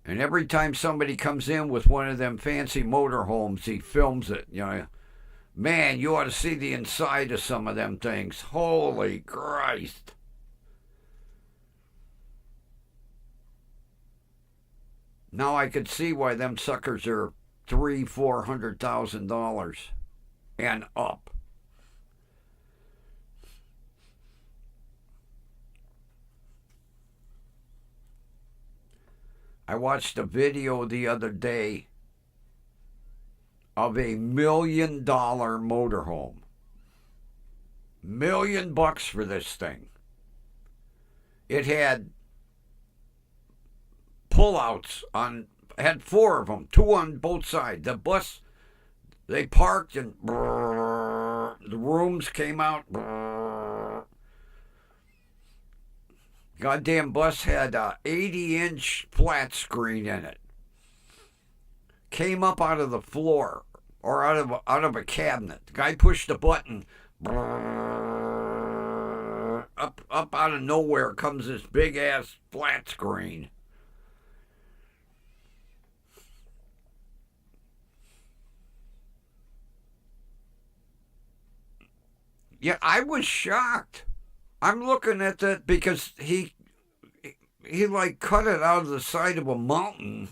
And every time somebody comes in with one of them fancy motorhomes, he films it. Man, you ought to see the inside of some of them things. Holy Christ. Now I could see why them suckers are $300,000-$400,000 and up. I watched a video the other day of $1 million motorhome. $1 million for this thing. It had pullouts had 4 of them, 2 on both sides. The bus, they parked and the rooms came out. Goddamn bus had a 80-inch flat screen in it. Came up out of the floor or out of a cabinet. The guy pushed a button. Up out of nowhere comes this big ass flat screen. Yeah, I was shocked. I'm looking at that because he like cut it out of the side of a mountain,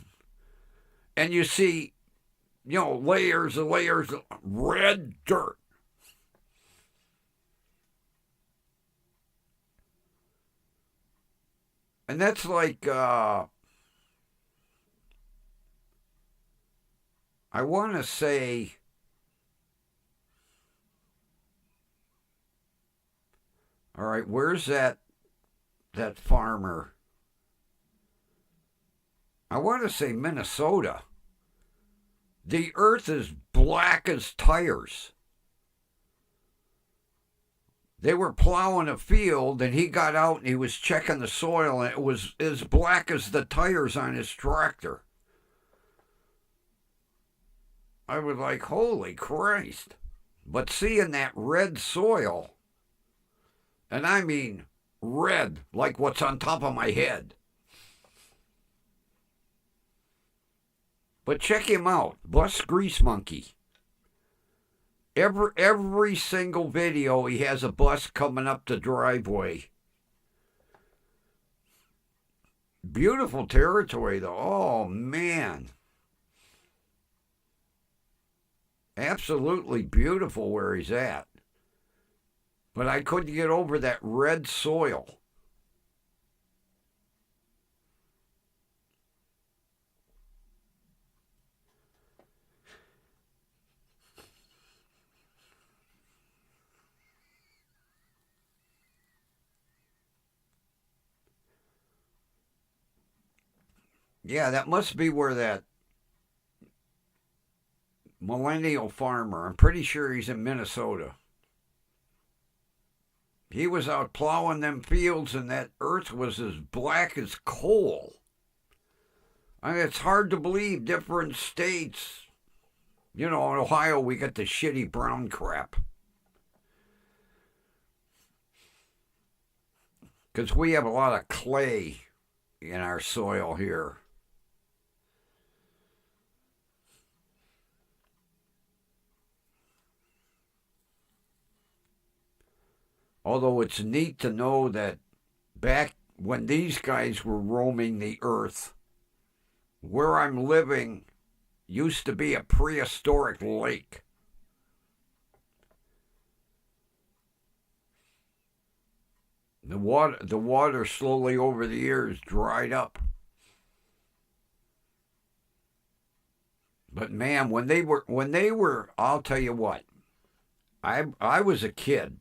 and you see, layers and layers of red dirt. And that's like, I want to say, all right, where's that farmer? I want to say Minnesota. The earth is black as tires. They were plowing a field and he got out and he was checking the soil and it was as black as the tires on his tractor. I was like, holy Christ. But seeing that red soil, and I mean red, like what's on top of my head. But check him out, Bus Grease Monkey. Every single video, he has a bus coming up the driveway. Beautiful territory, though. Oh, man. Absolutely beautiful where he's at. But I couldn't get over that red soil. Yeah, that must be where that millennial farmer. I'm pretty sure he's in Minnesota. He was out plowing them fields, and that earth was as black as coal. I mean, it's hard to believe different states. You know, in Ohio, we got the shitty brown crap. Because we have a lot of clay in our soil here. Although it's neat to know that back when these guys were roaming the earth, where I'm living used to be a prehistoric lake. The water slowly over the years dried up. But man, when they were, I'll tell you what, I was a kid.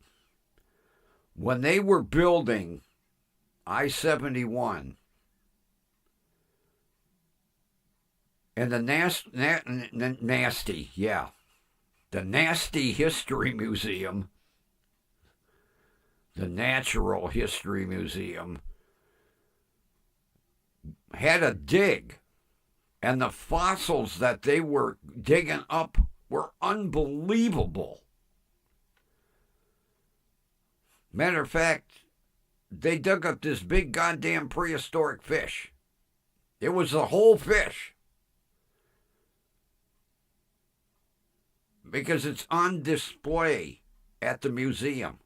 When they were building I-71 and the Nasty History Museum, the Natural History Museum, had a dig, and the fossils that they were digging up were unbelievable. Matter of fact, they dug up this big goddamn prehistoric fish. It was a whole fish. Because it's on display at the museum.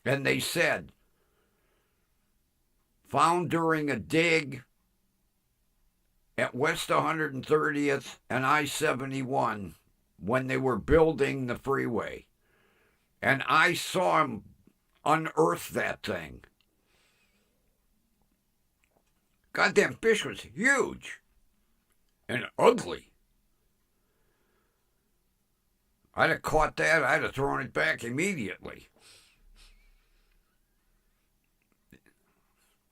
And they said, found during a dig at West 130th and I-71 when they were building the freeway. And I saw them unearth that thing. Goddamn fish was huge and ugly. I'd have caught that, I'd have thrown it back immediately.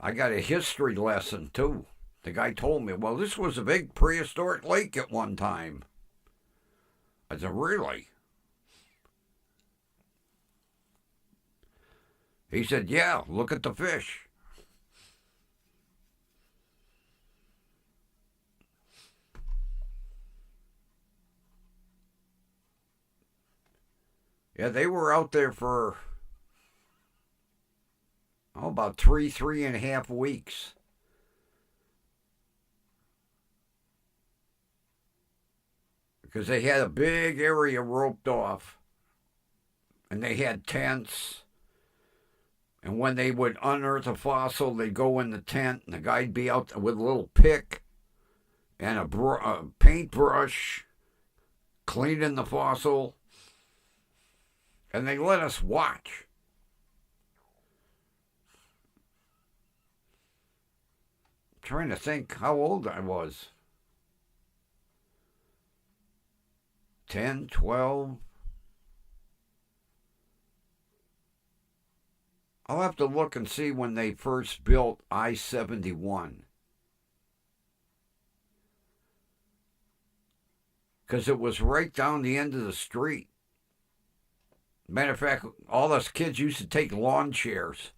I got a history lesson too. The guy told me, well, this was a big prehistoric lake at one time. I said, really? He said, yeah, look at the fish. Yeah, they were out there for about 3.5 weeks. Because they had a big area roped off. And they had tents. And when they would unearth a fossil, they'd go in the tent, and the guy'd be out with a little pick and a paintbrush cleaning the fossil. And they let us watch. I'm trying to think how old I was. 10, 12. I'll have to look and see when they first built I-71. Because it was right down the end of the street. Matter of fact, all us kids used to take lawn chairs,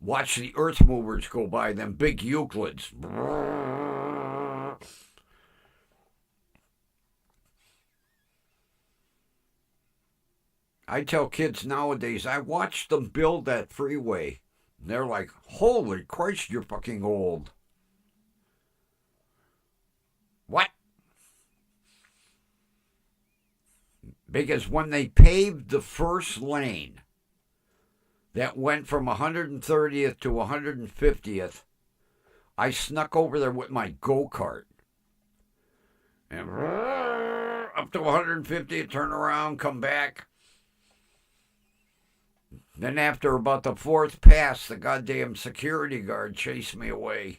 watch the earth movers go by, them big Euclids. I tell kids nowadays, I watched them build that freeway. And they're like, holy Christ, you're fucking old. What? Because when they paved the first lane that went from 130th to 150th, I snuck over there with my go-kart. And up to 150th, turn around, come back. Then after about the fourth pass, the goddamn security guard chased me away.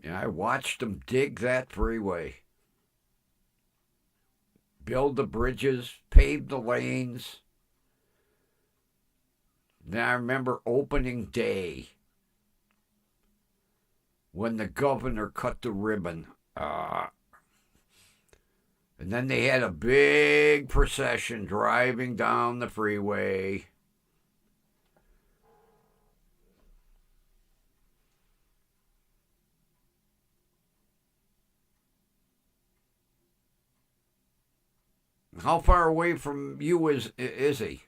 And I watched them dig that freeway. Build the bridges, pave the lanes. Then I remember opening day. when the governor cut the ribbon. And then they had a big procession driving down the freeway. How far away from you is he?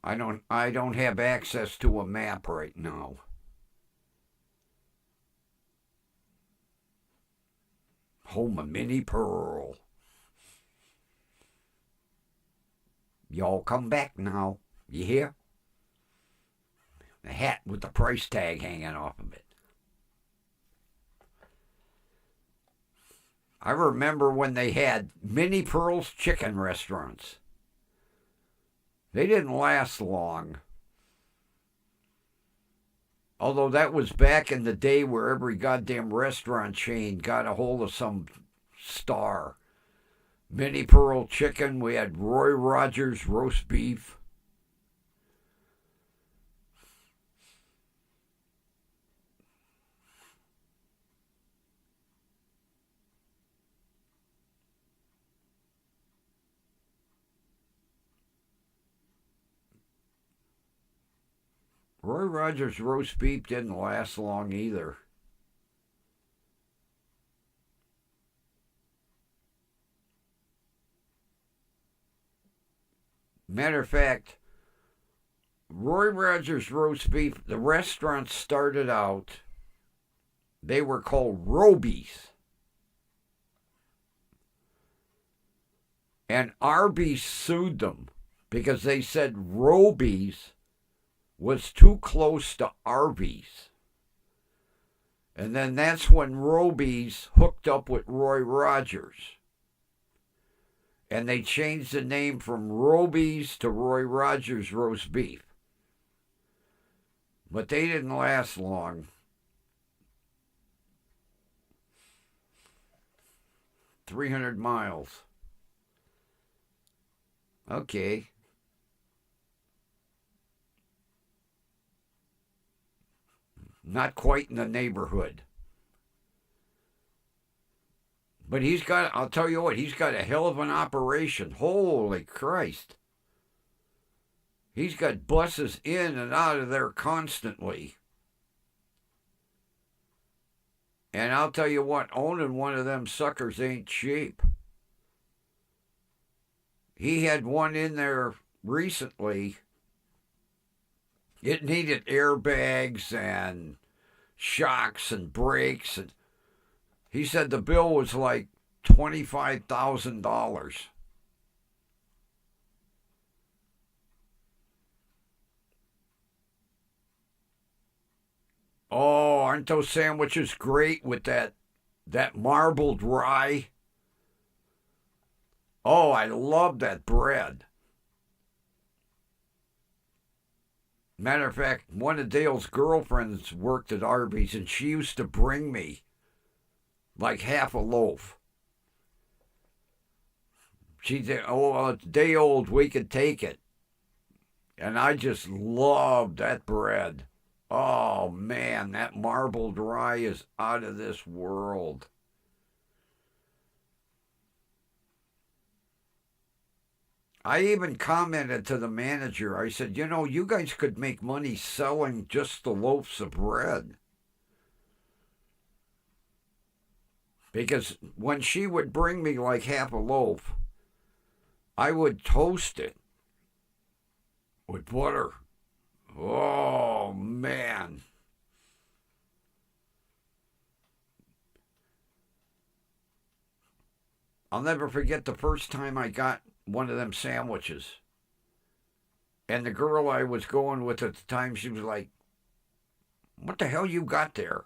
I don't have access to a map right now. Home of Minnie Pearl. Y'all come back now. You hear? The hat with the price tag hanging off of it. I remember when they had Minnie Pearl's chicken restaurants. They didn't last long. Although that was back in the day where every goddamn restaurant chain got a hold of some star. Minnie Pearl chicken. We had Roy Rogers roast beef. Roy Rogers roast beef didn't last long either. Matter of fact, Roy Rogers roast beef, the restaurant started out, they were called Robies. And Arby's sued them because they said Robies was too close to Arby's. And then that's when Robies hooked up with Roy Rogers. And they changed the name from Robies to Roy Rogers roast beef. But they didn't last long. $300 miles. Okay. Not quite in the neighborhood. But I'll tell you what, he's got a hell of an operation. Holy Christ. He's got buses in and out of there constantly. And I'll tell you what, owning one of them suckers ain't cheap. He had one in there recently. It needed airbags and shocks and brakes. And he said the bill was like $25,000. Oh, aren't those sandwiches great with that marbled rye? Oh, I love that bread. Matter of fact, one of Dale's girlfriends worked at Arby's, and she used to bring me like half a loaf. She said, oh, well, it's day old, we could take it. And I just loved that bread. Oh, man, that marbled rye is out of this world. I even commented to the manager, I said, you know, you guys could make money selling just the loaves of bread. Because when she would bring me like half a loaf, I would toast it with butter. Oh, man. I'll never forget the first time I got one of them sandwiches. And the girl I was going with at the time, she was like, what the hell you got there?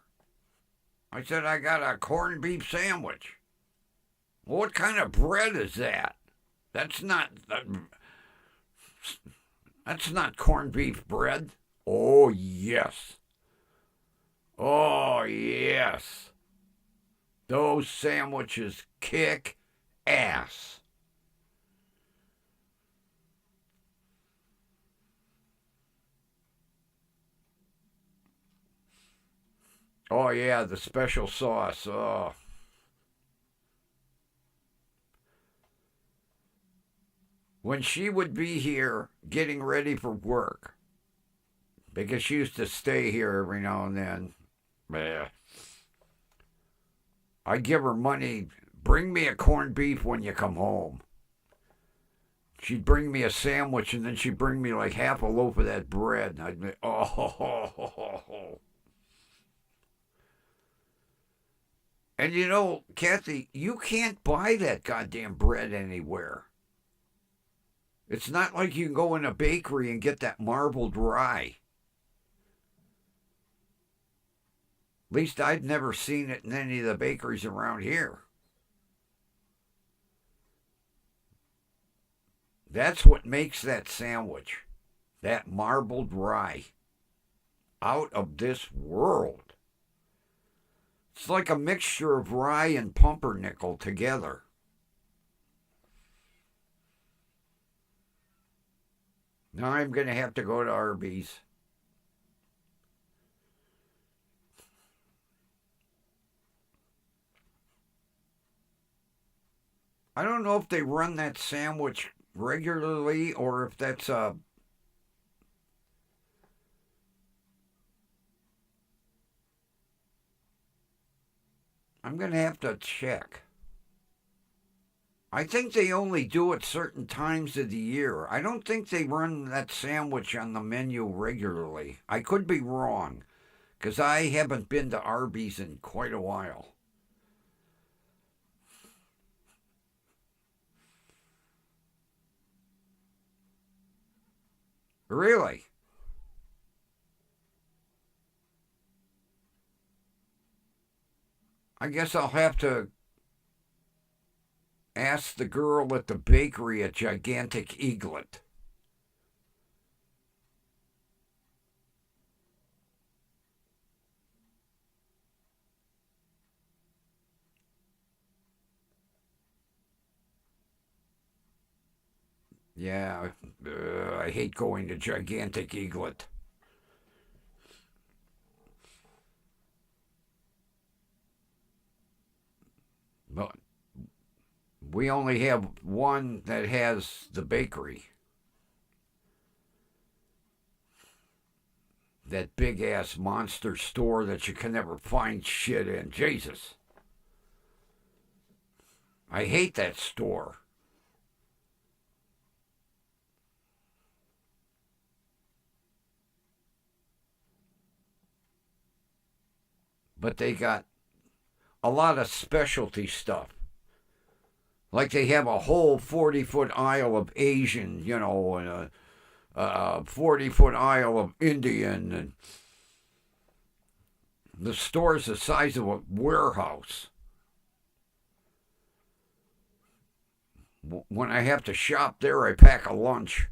I said, I got a corned beef sandwich. Well, what kind of bread is that? That's not corned beef bread. Oh, yes. Oh, yes. Those sandwiches kick ass. Oh, yeah, the special sauce. Oh. When she would be here getting ready for work, because she used to stay here every now and then, eh, I'd give her money. Bring me a corned beef when you come home. She'd bring me a sandwich, and then she'd bring me like half a loaf of that bread. And I'd be, oh. And you know, Kathy, you can't buy that goddamn bread anywhere. It's not like you can go in a bakery and get that marbled rye. At least I've never seen it in any of the bakeries around here. That's what makes that sandwich. That marbled rye. Out of this world. It's like a mixture of rye and pumpernickel together. Now I'm going to have to go to Arby's. I don't know if they run that sandwich regularly or if that's a. I'm going to have to check. I think they only do it certain times of the year. I don't think they run that sandwich on the menu regularly. I could be wrong, because I haven't been to Arby's in quite a while. Really? I guess I'll have to ask the girl at the bakery at Gigantic Eaglet. Yeah, I hate going to Gigantic Eaglet. But we only have one that has the bakery. That big ass monster store that you can never find shit in. Jesus. I hate that store. But they got a lot of specialty stuff. Like they have a whole 40-foot aisle of Asian, and a 40-foot aisle of Indian. And the store's the size of a warehouse. When I have to shop there, I pack a lunch.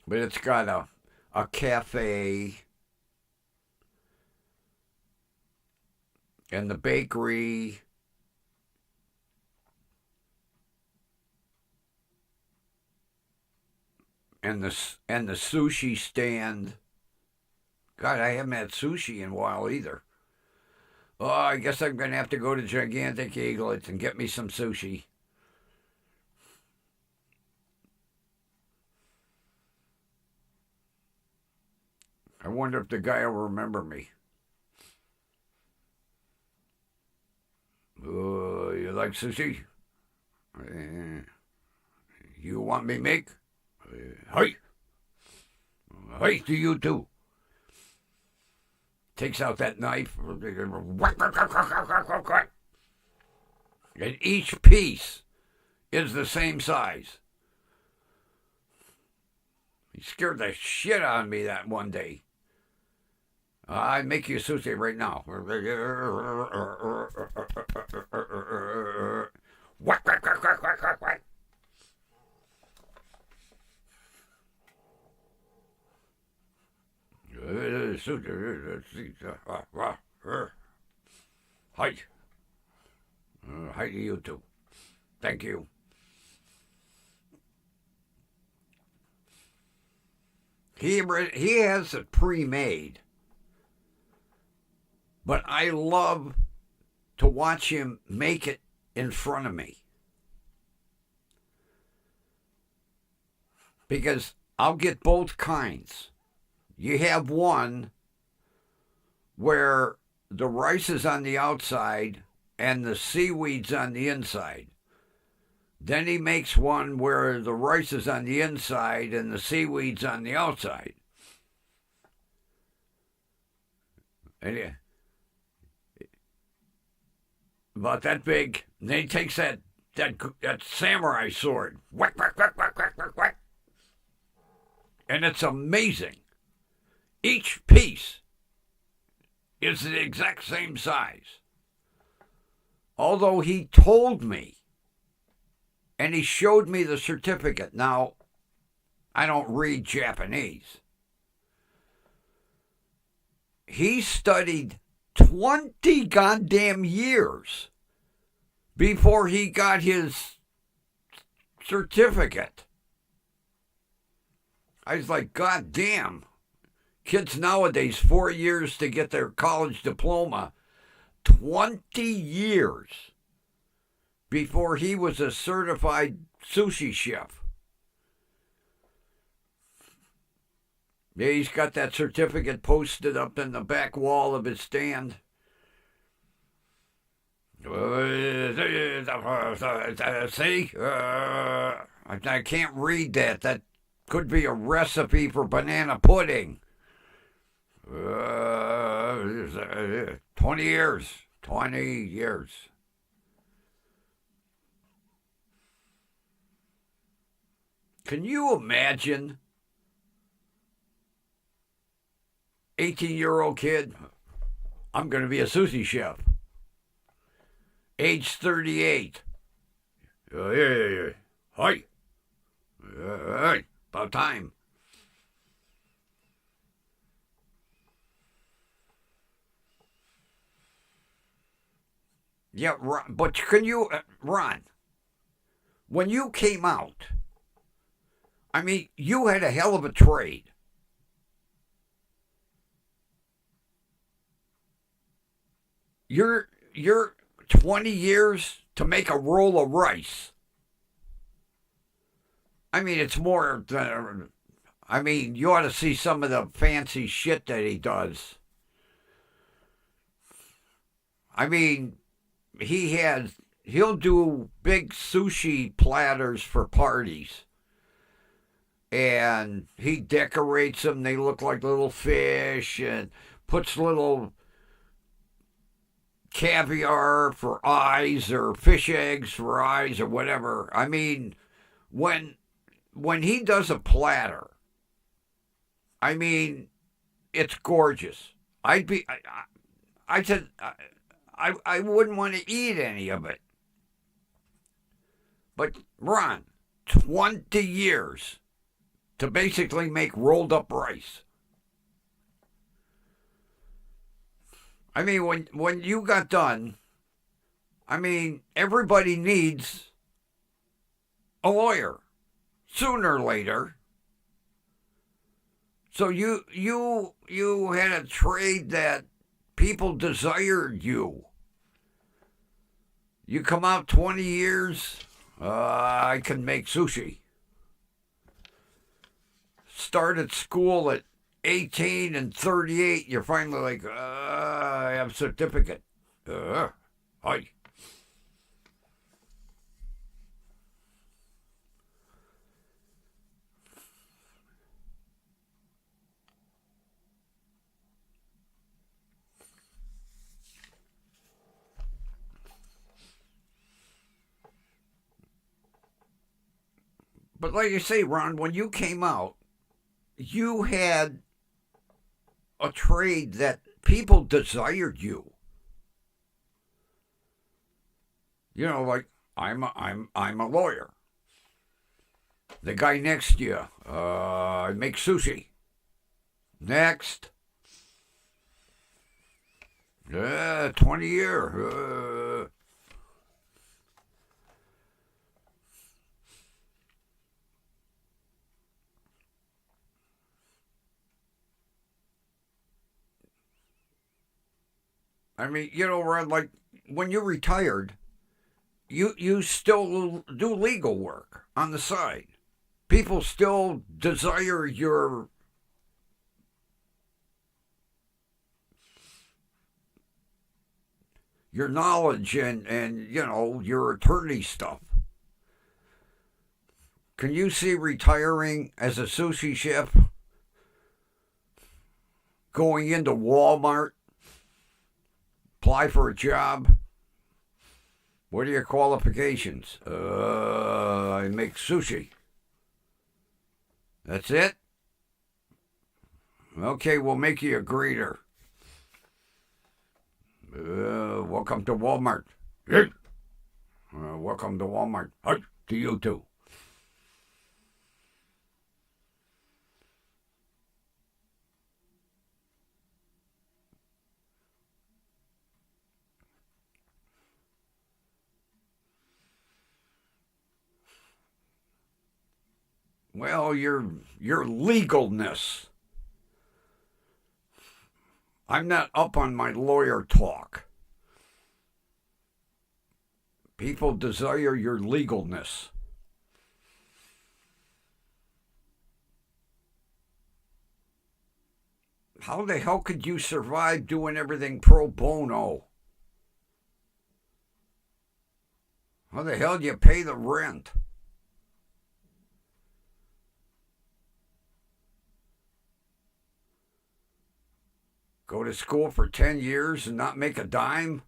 But it's got a cafe and the bakery and the sushi stand. God, I haven't had sushi in a while either. Oh, I guess I'm gonna have to go to Gigantic Eaglets and get me some sushi. I wonder if the guy will remember me. You like sushi? You want me make? Hey! Hey to you too. Takes out that knife. And each piece is the same size. He scared the shit out of me that one day. I'd make you sushi right now. Hi. Hi to you too. Thank you. He has it pre-made, but I love to watch him make it in front of me. Because I'll get both kinds. You have one where the rice is on the outside and the seaweed's on the inside. Then he makes one where the rice is on the inside and the seaweed's on the outside. And about that big. And then he takes that samurai sword. Whack, whack, whack, whack, whack, whack, whack. And it's amazing. Each piece is the exact same size. Although he told me, and he showed me the certificate. Now, I don't read Japanese. He studied 20 goddamn years before he got his certificate. I was like, God damn. Kids nowadays, 4 years to get their college diploma. 20 years before he was a certified sushi chef. Yeah, he's got that certificate posted up in the back wall of his stand. See? I can't read that. That could be a recipe for banana pudding. 20 years. 20 years. Can you imagine 18-year-old kid? I'm going to be a sushi chef. Age 38. Yeah. Hi. About time. Yeah, but can you, Ron, when you came out, I mean, you had a hell of a trade. You're 20 years to make a roll of rice. I mean, it's more than, I mean, you ought to see some of the fancy shit that he does. I mean, he'll do big sushi platters for parties. And he decorates them. They look like little fish and puts little caviar for eyes or fish eggs for eyes or whatever. I mean, when he does a platter, I mean, it's gorgeous. I said I wouldn't want to eat any of it. But Ron, 20 years to basically make rolled up rice. I mean, when you got done, I mean, everybody needs a lawyer sooner or later. So you had a trade that people desired you. You come out 20 years, I can make sushi. Started school at 18 and 38, you're finally like, I have a certificate. Hi. But like you say, Ron, when you came out, you had a trade that people desired you. You know, like I'm a lawyer. The guy next to you, I make sushi. Next, 20 year. I mean, Rod, like when you retired, you still do legal work on the side. People still desire your knowledge and your attorney stuff. Can you see retiring as a sushi chef, going into Walmart, apply for a job? What are your qualifications? I make sushi. That's it? Okay, we'll make you a greeter. Welcome to Walmart. Welcome to Walmart. To you too. Well, your legalness. I'm not up on my lawyer talk. People desire your legalness. How the hell could you survive doing everything pro bono? How the hell do you pay the rent? Go to school for 10 years and not make a dime?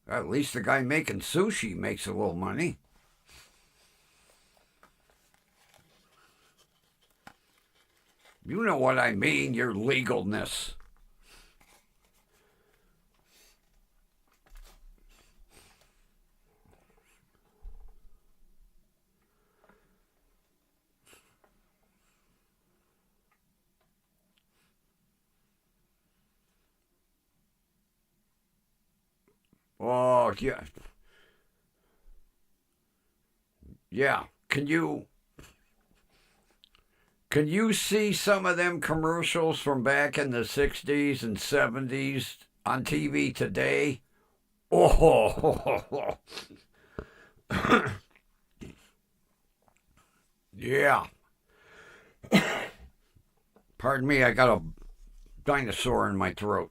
At least the guy making sushi makes a little money. You know what I mean, your legalness. Oh, yeah. Yeah. Can you see some of them commercials from back in the 60s and 70s on TV today? Oh, yeah. Pardon me, I got a dinosaur in my throat.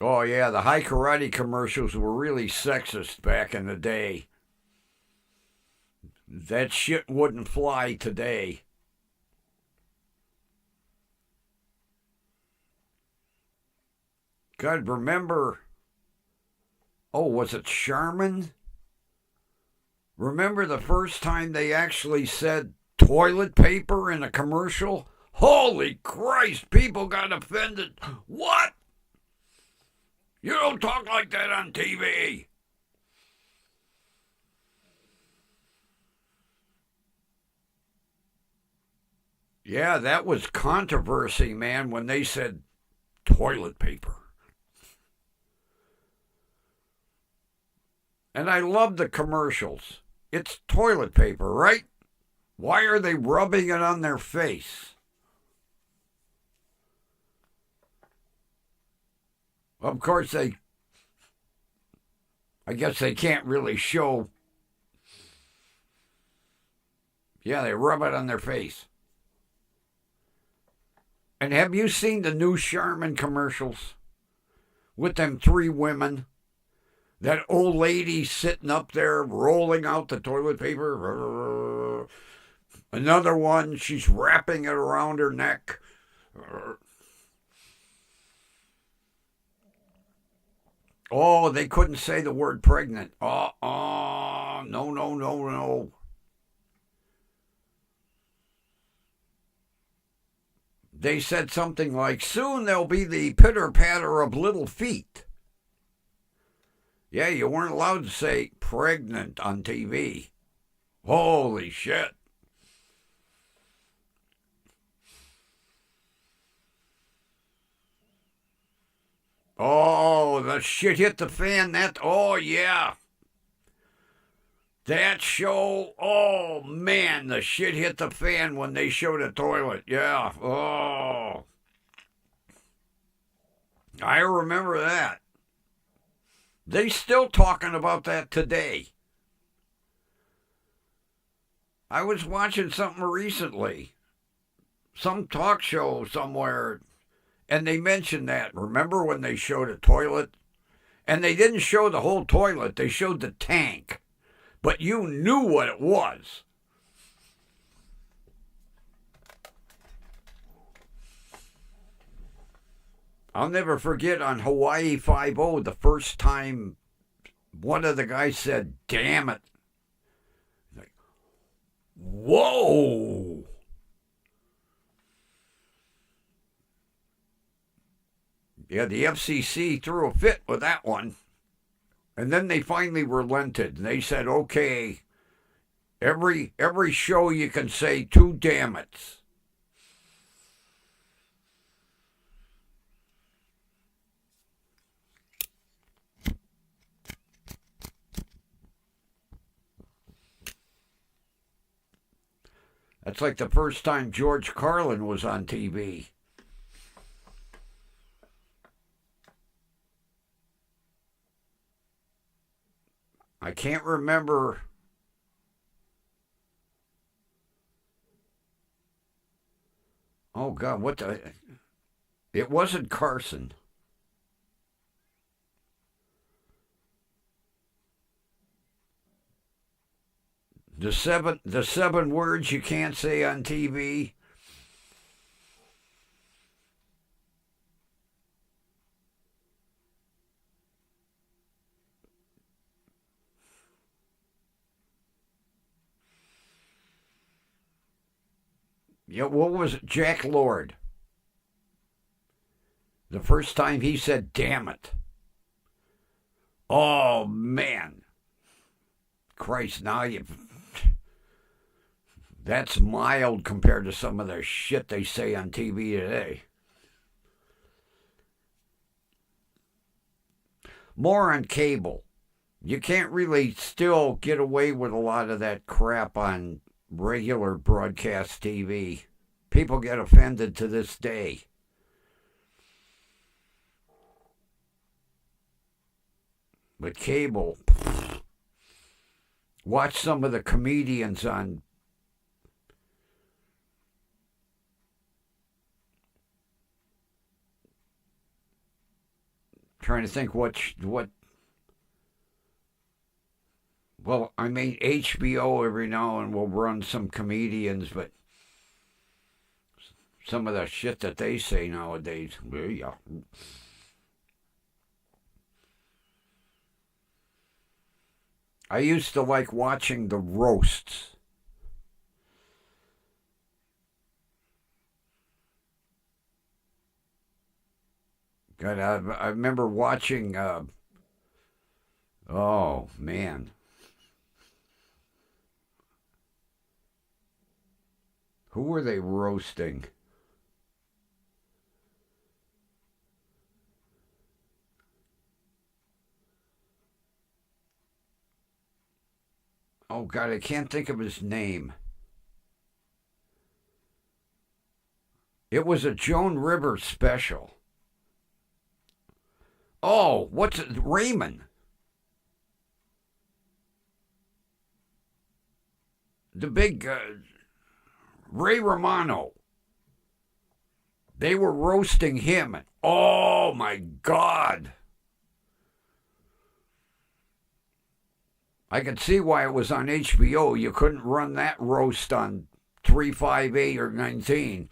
Oh, yeah, the high karate commercials were really sexist back in the day. That shit wouldn't fly today. God, remember. Oh, was it Charmin? Remember the first time they actually said toilet paper in a commercial? Holy Christ, people got offended. What? You don't talk like that on TV. Yeah, that was controversy, man, when they said toilet paper. And I love the commercials. It's toilet paper, right? Why are they rubbing it on their face? Of course, I guess they can't really show. Yeah, they rub it on their face. And have you seen the new Charmin commercials with them three women? That old lady sitting up there rolling out the toilet paper. Another one, she's wrapping it around her neck. Oh, they couldn't say the word pregnant. No, no, no, no. They said something like, soon there'll be the pitter patter of little feet. Yeah, you weren't allowed to say pregnant on TV. Holy shit. Oh, the shit hit the fan. Oh, yeah. That show, oh man, the shit hit the fan when they showed a toilet. Yeah. Oh. I remember that. They still talking about that today. I was watching something recently, some talk show somewhere, and they mentioned that. Remember when they showed a toilet? And they didn't show the whole toilet, they showed the tank. But you knew what it was. I'll never forget on Hawaii 5-0, the first time one of the guys said, damn it. Like, whoa. Yeah, the FCC threw a fit with that one. And then they finally relented. And they said, okay, every show you can say 2 damn it's. That's like the first time George Carlin was on TV. I can't remember. Oh, God, what the. It wasn't Carson. The seven words you can't say on TV. Yeah, what was it? Jack Lord. The first time he said, damn it. Oh, man. Christ, now you. That's mild compared to some of the shit they say on TV today. More on cable. You can't really still get away with a lot of that crap on regular broadcast TV. People get offended to this day. But cable, watch some of the comedians on. Trying to think what. Well, I mean, HBO every now and will run some comedians, but some of the shit that they say nowadays, yeah. I used to like watching the roasts. God, I remember watching. Oh man, who were they roasting? Oh God, I can't think of his name. It was a Joan Rivers special. Oh, what's it? Raymond. The big Ray Romano. They were roasting him. Oh my God. I could see why it was on HBO. You couldn't run that roast on 358 or 19.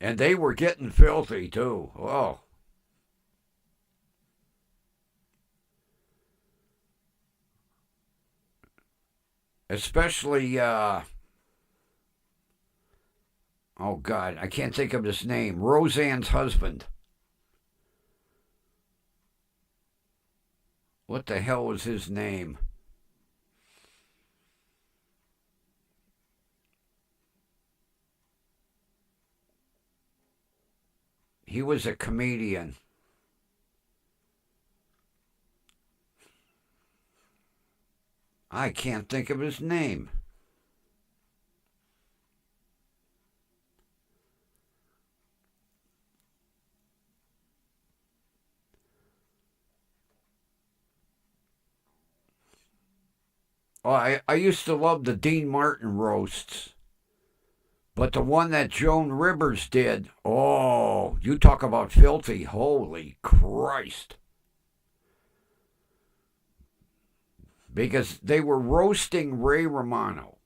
And they were getting filthy too. Oh. Especially, oh God, I can't think of his name. Roseanne's husband. What the hell was his name? He was a comedian. I can't think of his name. Oh, I used to love the Dean Martin roasts. But the one that Joan Rivers did, oh, you talk about filthy. Holy Christ. Because they were roasting Ray Romano.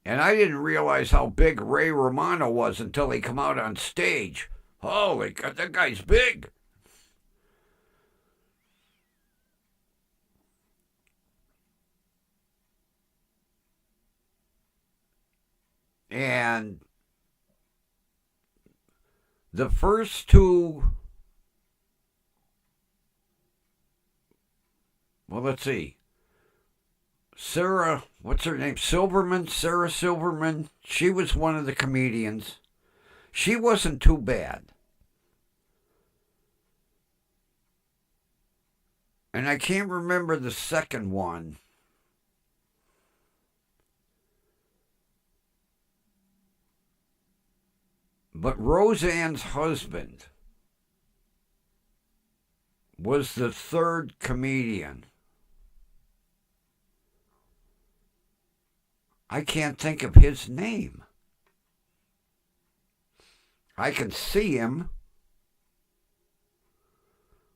And I didn't realize how big Ray Romano was until he come out on stage. Holy God, that guy's big. And the first two, well, let's see. Sarah, what's her name? Sarah Silverman. She was one of the comedians. She wasn't too bad. And I can't remember the second one. But Roseanne's husband was the third comedian. I can't think of his name. I can see him.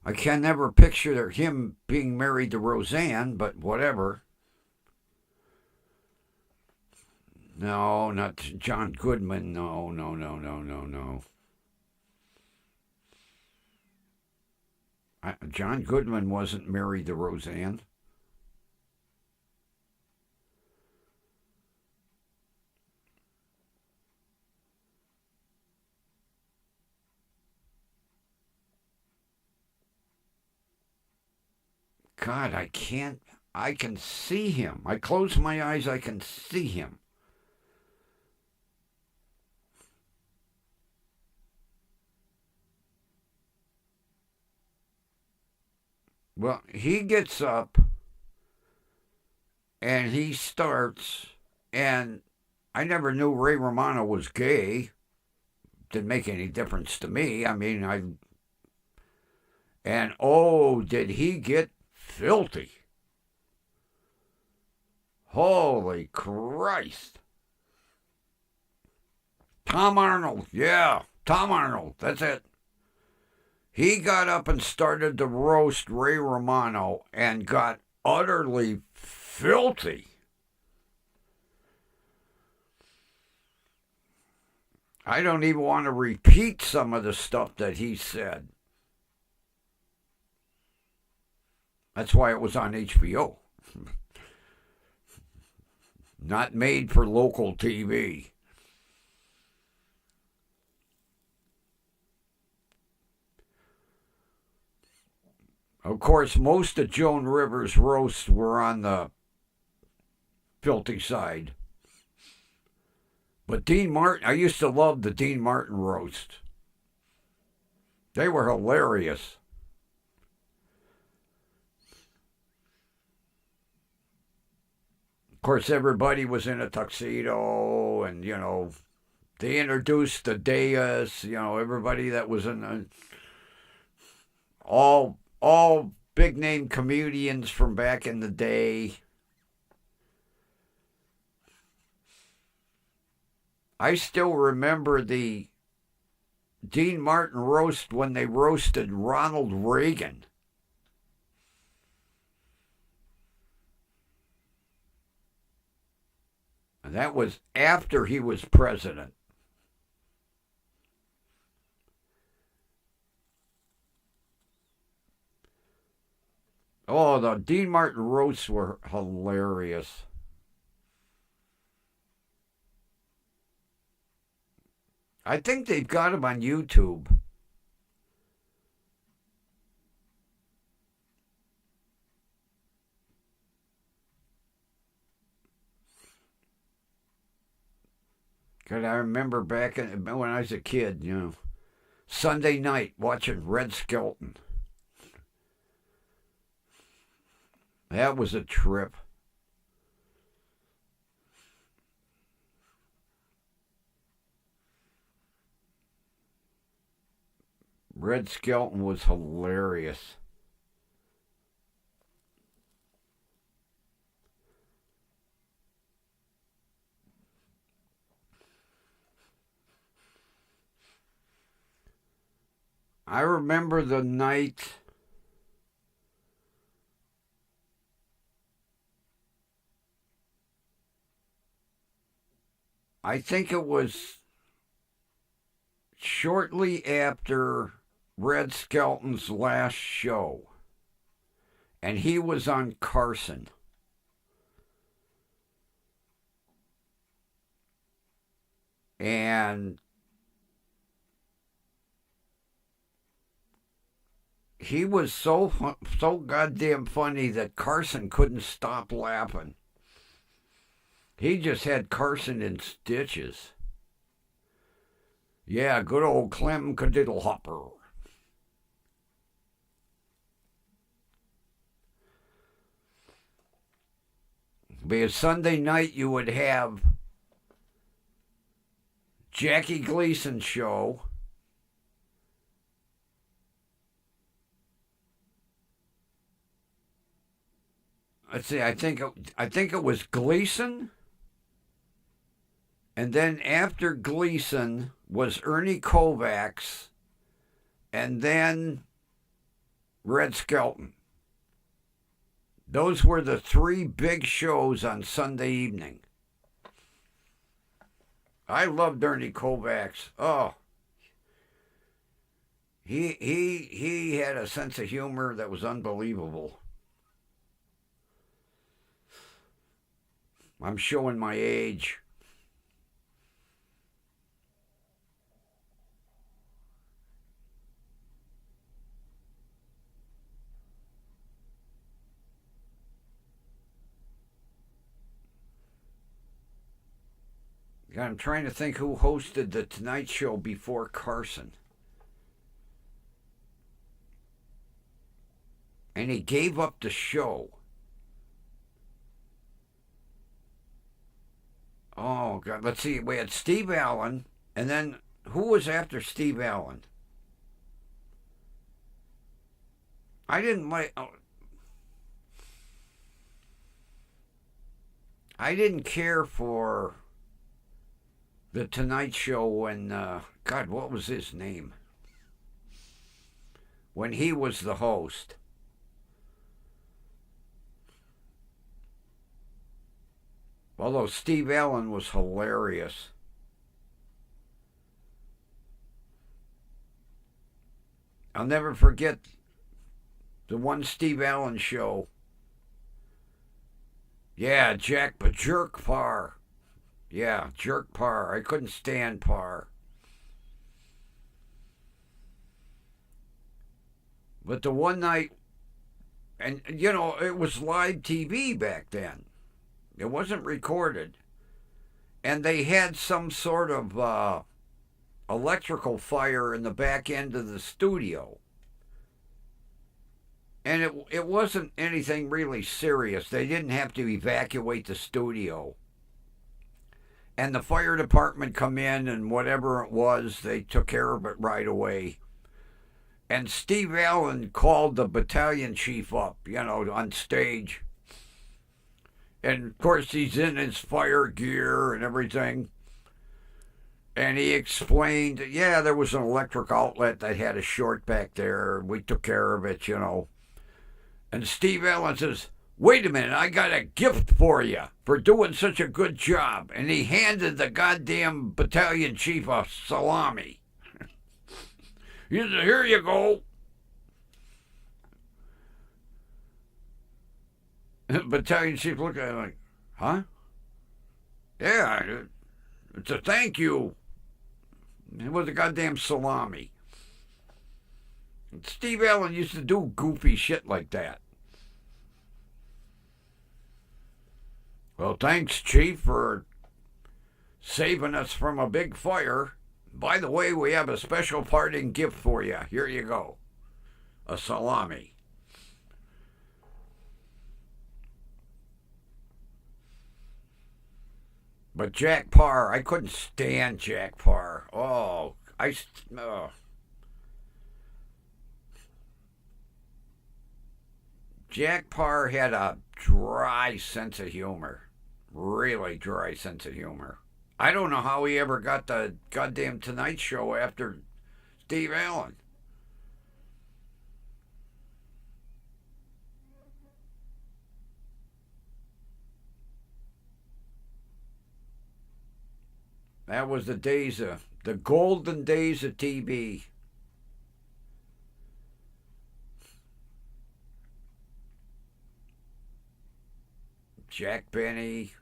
I can never picture him being married to Roseanne, but whatever. No, not John Goodman. No. John Goodman wasn't married to Roseanne. God, I can't. I can see him. I close my eyes, I can see him. Well, he gets up and he starts, and I never knew Ray Romano was gay. Didn't make any difference to me. I mean, and oh, did he get filthy. Holy Christ. Tom Arnold, yeah, Tom Arnold, that's it. He got up and started to roast Ray Romano and got utterly filthy. I don't even want to repeat some of the stuff that he said. That's why it was on HBO. Not made for local TV. Of course, most of Joan Rivers' roasts were on the filthy side. But Dean Martin, I used to love the Dean Martin roast. They were hilarious. Of course, everybody was in a tuxedo, and, they introduced the dais, everybody that was in the... All big name comedians from back in the day. I still remember the Dean Martin roast when they roasted Ronald Reagan. And that was after he was president. Oh, the Dean Martin roasts were hilarious. I think they've got them on YouTube. God, I remember back when I was a kid, Sunday night watching Red Skelton. That was a trip. Red Skelton was hilarious. I remember the night I think it was shortly after Red Skelton's last show, and he was on Carson. And he was so goddamn funny that Carson couldn't stop laughing. He just had Carson in stitches. Yeah, good old Clem Cadiddle Hopper. Because Sunday night you would have Jackie Gleason's show. Let's see, I think it was Gleason. And then after Gleason was Ernie Kovacs, and then Red Skelton. Those were the three big shows on Sunday evening. I loved Ernie Kovacs. Oh, he had a sense of humor that was unbelievable. I'm showing my age. I'm trying to think who hosted the Tonight Show before Carson. And he gave up the show. Oh, God. Let's see. We had Steve Allen. And then who was after Steve Allen? I didn't like... I didn't care for the Tonight Show when... God, what was his name? When he was the host. Although Steve Allen was hilarious. I'll never forget the one Steve Allen show. Yeah, Jack, but Jerk Parr. Yeah, Jerk Parr. I couldn't stand Parr. But the one night, and you know, it was live TV back then. It wasn't recorded. And they had some sort of electrical fire in the back end of the studio. And it wasn't anything really serious. They didn't have to evacuate the studio. And the fire department come in, and whatever it was, they took care of it right away. And Steve Allen called the battalion chief up, you know, on stage. And, of course, he's in his fire gear and everything. And he explained, yeah, there was an electric outlet that had a short back there. We took care of it, you know. And Steve Allen says, wait a minute, I got a gift for you for doing such a good job. And he handed the goddamn battalion chief a salami. He said, here you go. The battalion chief looked at him like, huh? Yeah, it's a thank you. It was a goddamn salami. And Steve Allen used to do goofy shit like that. Well, thanks, Chief, for saving us from a big fire. By the way, we have a special parting gift for you. Here you go. A salami. But Jack Parr, I couldn't stand Jack Parr. Oh, oh. Jack Parr had a dry sense of humor. Really dry sense of humor. I don't know how he ever got the goddamn Tonight Show after Steve Allen. That was the golden days of TV. Jack Benny.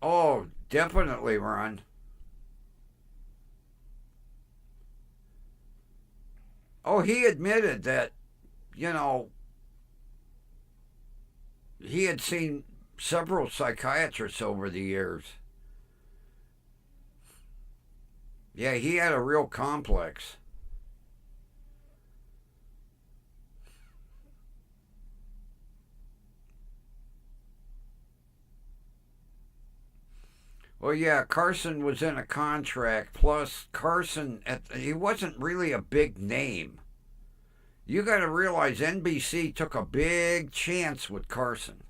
Oh, definitely, Ron. Oh, he admitted that, you know, he had seen several psychiatrists over the years. Yeah, he had a real complex. Well, yeah, Carson was in a contract. Plus, he wasn't really a big name. You got to realize NBC took a big chance with Carson.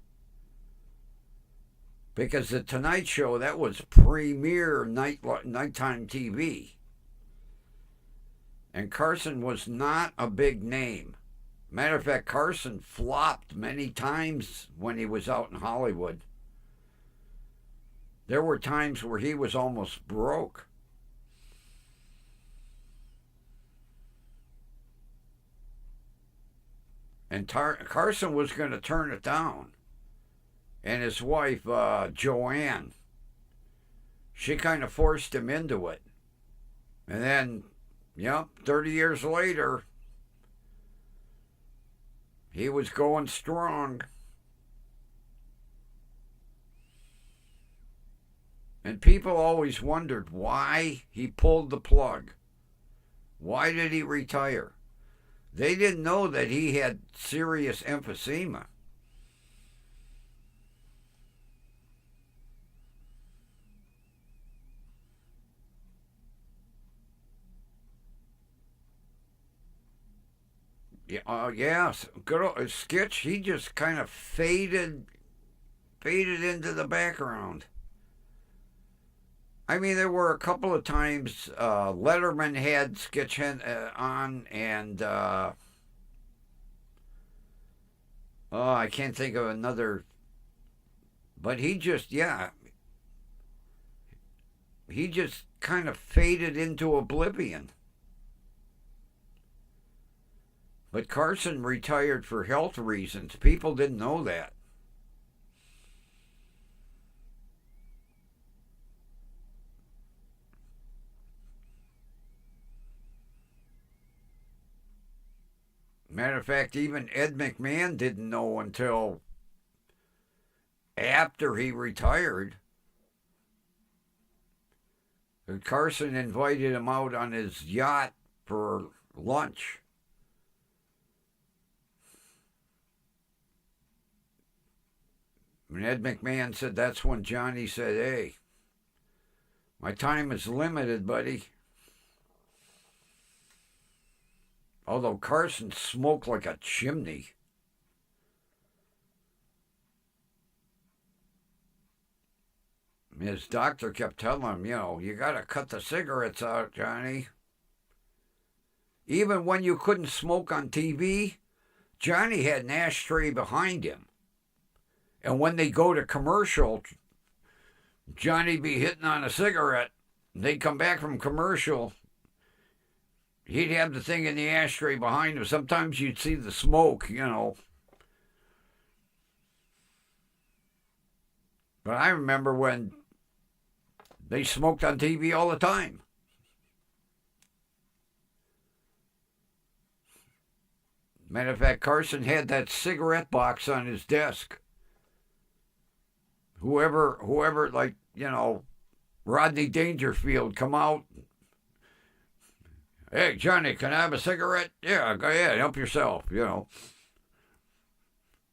Because the Tonight Show, that was premier nighttime TV. And Carson was not a big name. Matter of fact, Carson flopped many times when he was out in Hollywood. There were times where he was almost broke. And Carson was going to turn it down. And his wife, Joanne, she kind of forced him into it. And then, 30 years later, he was going strong. And people always wondered why he pulled the plug. Why did he retire? They didn't know that he had serious emphysema. Yes, good old Skitch. He just kind of faded into the background. I mean, there were a couple of times Letterman had Skitch on, and I can't think of another. But he just kind of faded into oblivion. But Carson retired for health reasons. People didn't know that. Matter of fact, even Ed McMahon didn't know until after he retired. Carson invited him out on his yacht for lunch. And Ed McMahon said that's when Johnny said, "Hey, my time is limited, buddy." Although Carson smoked like a chimney. His doctor kept telling him, you got to cut the cigarettes out, Johnny. Even when you couldn't smoke on TV, Johnny had an ashtray behind him. And when they go to commercial, Johnny be hitting on a cigarette. They'd come back from commercial. He'd have the thing in the ashtray behind him. Sometimes you'd see the smoke, But I remember when they smoked on TV all the time. Matter of fact, Carson had that cigarette box on his desk. Whoever, Rodney Dangerfield come out. Hey, Johnny, can I have a cigarette? Yeah, go ahead, help yourself, you know.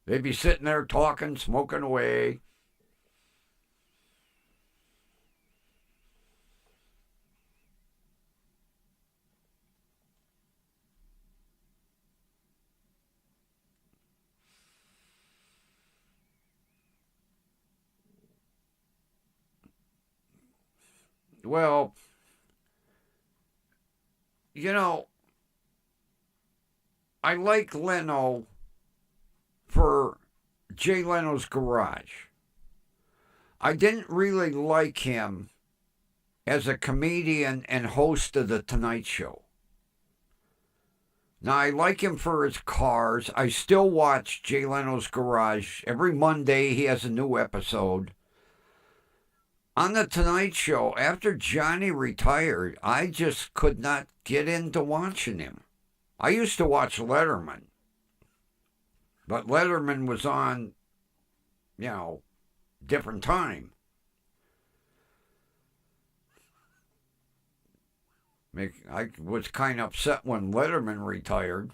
They'd be sitting there talking, smoking away. Well, you know, I like Leno for Jay Leno's Garage. I didn't really like him as a comedian and host of The Tonight Show. Now, I like him for his cars. I still watch Jay Leno's Garage. Every Monday, he has a new episode. On The Tonight Show, after Johnny retired, I just could not get into watching him. I used to watch Letterman, but Letterman was on, different time. I was kind of upset when Letterman retired.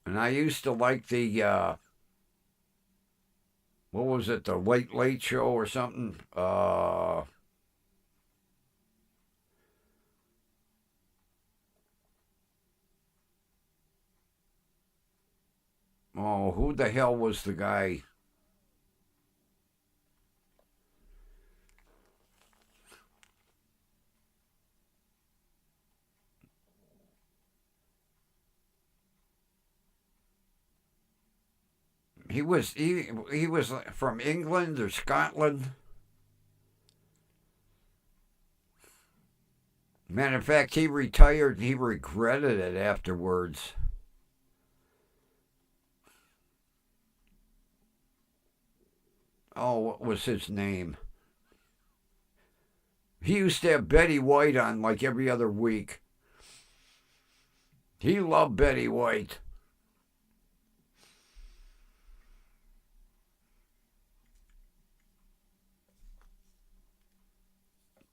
And I used to like the, what was it, the Late Late Show or something? Who the hell was the guy? He was from England or Scotland. Matter of fact, he retired and he regretted it afterwards. Oh, what was his name? He used to have Betty White on like every other week. He loved Betty White.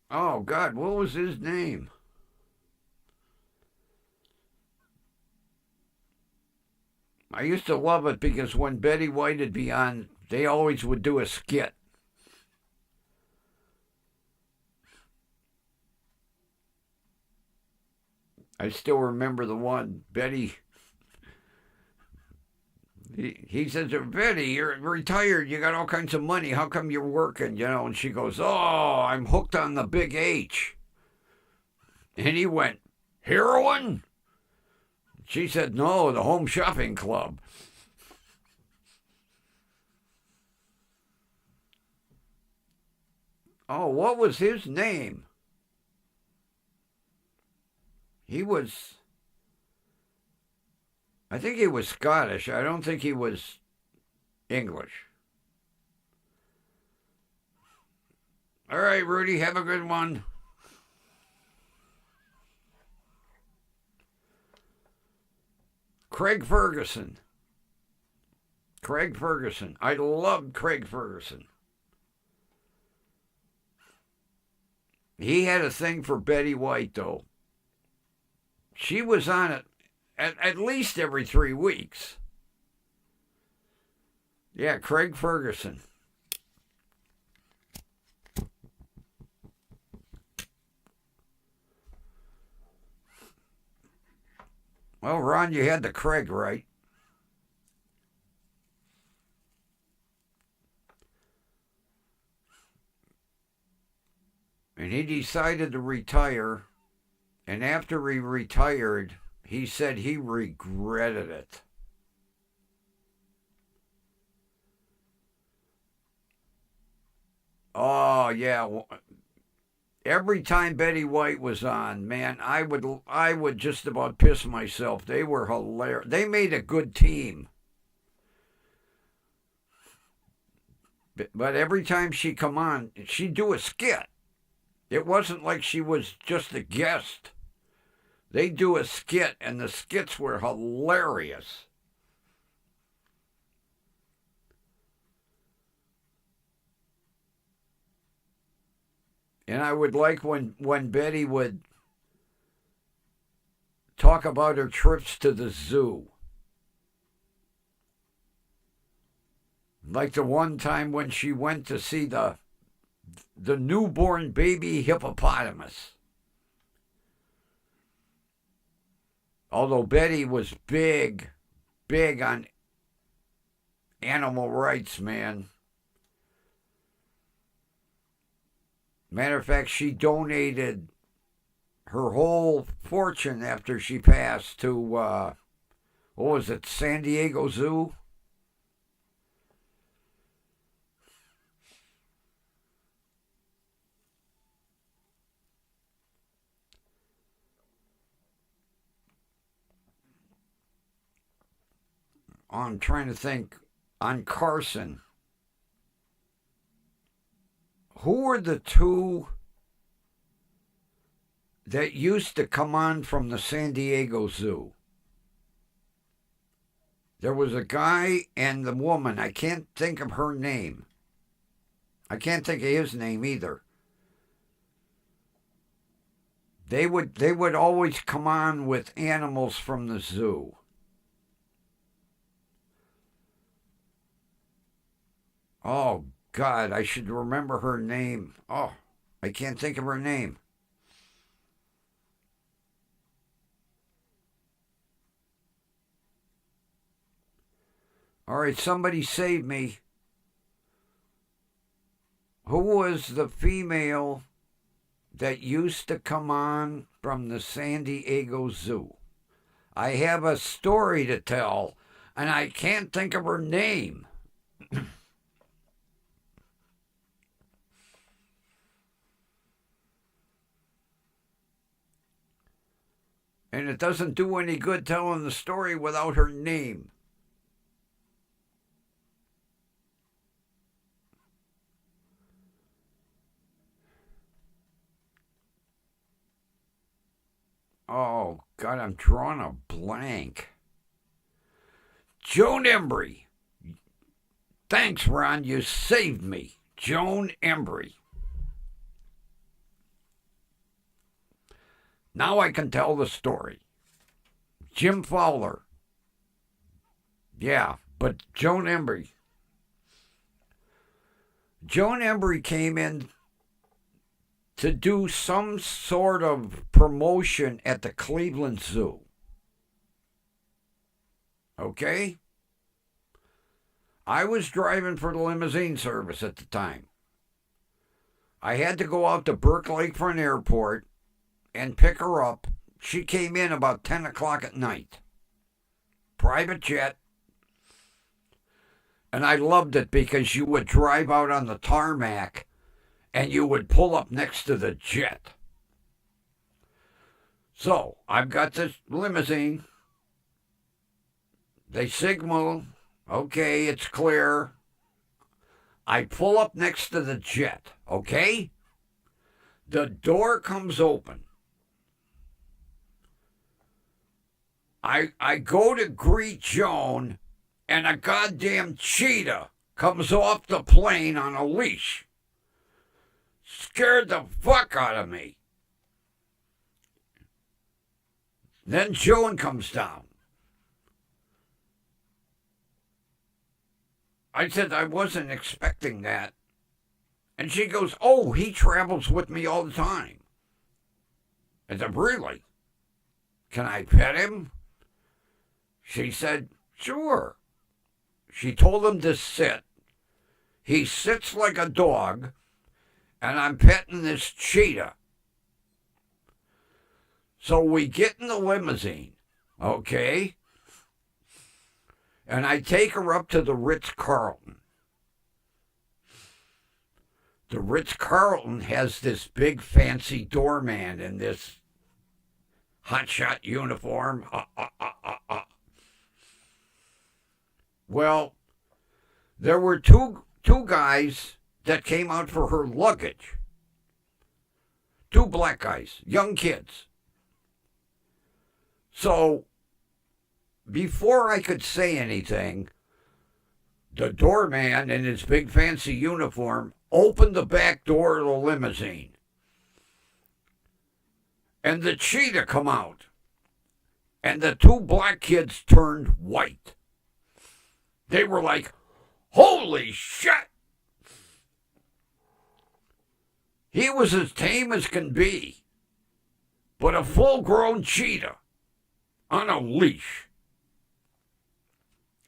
Oh, God, what was his name? I used to love it because when Betty White would be on, they always would do a skit. I still remember the one, Betty. He says, Betty, you're retired. You got all kinds of money. How come you're working? And she goes, oh, I'm hooked on the big H. And he went, heroin? She said, no, the Home Shopping Club. Oh, what was his name? I think he was Scottish. I don't think he was English. All right, Rudy, have a good one. Craig Ferguson. I loved Craig Ferguson. He had a thing for Betty White, though. She was on it at least every 3 weeks. Yeah, Craig Ferguson. Well, Ron, you had the Craig right. And he decided to retire. And after he retired, he said he regretted it. Oh, yeah. Every time Betty White was on, man, I would just about piss myself. They were hilarious. They made a good team. But every time she come on, she'd do a skit. It wasn't like she was just a guest. They'd do a skit, and the skits were hilarious. And I would like when Betty would talk about her trips to the zoo. Like the one time when she went to see the newborn baby hippopotamus. Although Betty was big on animal rights, man. Matter of fact, she donated her whole fortune after she passed to, what was it, San Diego Zoo? I'm trying to think. On Carson, who were the two that used to come on from the San Diego Zoo? There was a guy and the woman. I can't think of her name. I can't think of his name either. They would always come on with animals from the zoo. Oh, God, I should remember her name. Oh, I can't think of her name. All right, somebody save me. Who was the female that used to come on from the San Diego Zoo? I have a story to tell, and I can't think of her name. And it doesn't do any good telling the story without her name. Oh, God, I'm drawing a blank. Joan Embry. Thanks, Ron. You saved me. Joan Embry. Now I can tell the story. Jim Fowler. Yeah, but Joan Embry. Joan Embry came in to do some sort of promotion at the Cleveland Zoo. Okay? I was driving for the limousine service at the time. I had to go out to Burke Lakefront Airport and pick her up. She came in about 10 o'clock at night. Private jet. And I loved it because you would drive out on the tarmac and you would pull up next to the jet. So, I've got this limousine. They signal. Okay, it's clear. I pull up next to the jet. Okay? The door comes open. I go to greet Joan, and a goddamn cheetah comes off the plane on a leash. Scared the fuck out of me. Then Joan comes down. I said I wasn't expecting that. And she goes, oh, he travels with me all the time. I said, really? Can I pet him? She said, sure. She told him to sit. He sits like a dog, and I'm petting this cheetah. So we get in the limousine, okay? And I take her up to the Ritz-Carlton. The Ritz-Carlton has this big fancy doorman in this hotshot uniform. Well, there were two guys that came out for her luggage. Two black guys, young kids. So, before I could say anything, the doorman in his big fancy uniform opened the back door of the limousine. and the cheetah come out. And the two black kids turned white. They were like, holy shit! He was as tame as can be, but a full-grown cheetah on a leash.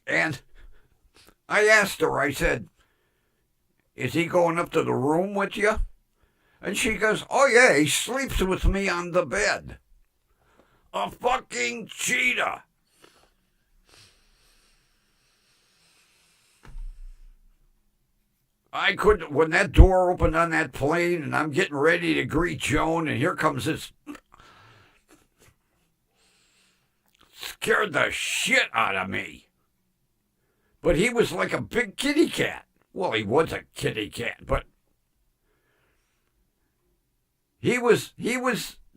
And I asked her, I said, is he going up to the room with you? And she goes, oh yeah, he sleeps with me on the bed. A fucking cheetah. I couldn't, when that door opened on that plane and I'm getting ready to greet Joan and here comes this, scared the shit out of me. But he was like a big kitty cat. Well, he was a kitty cat, but he was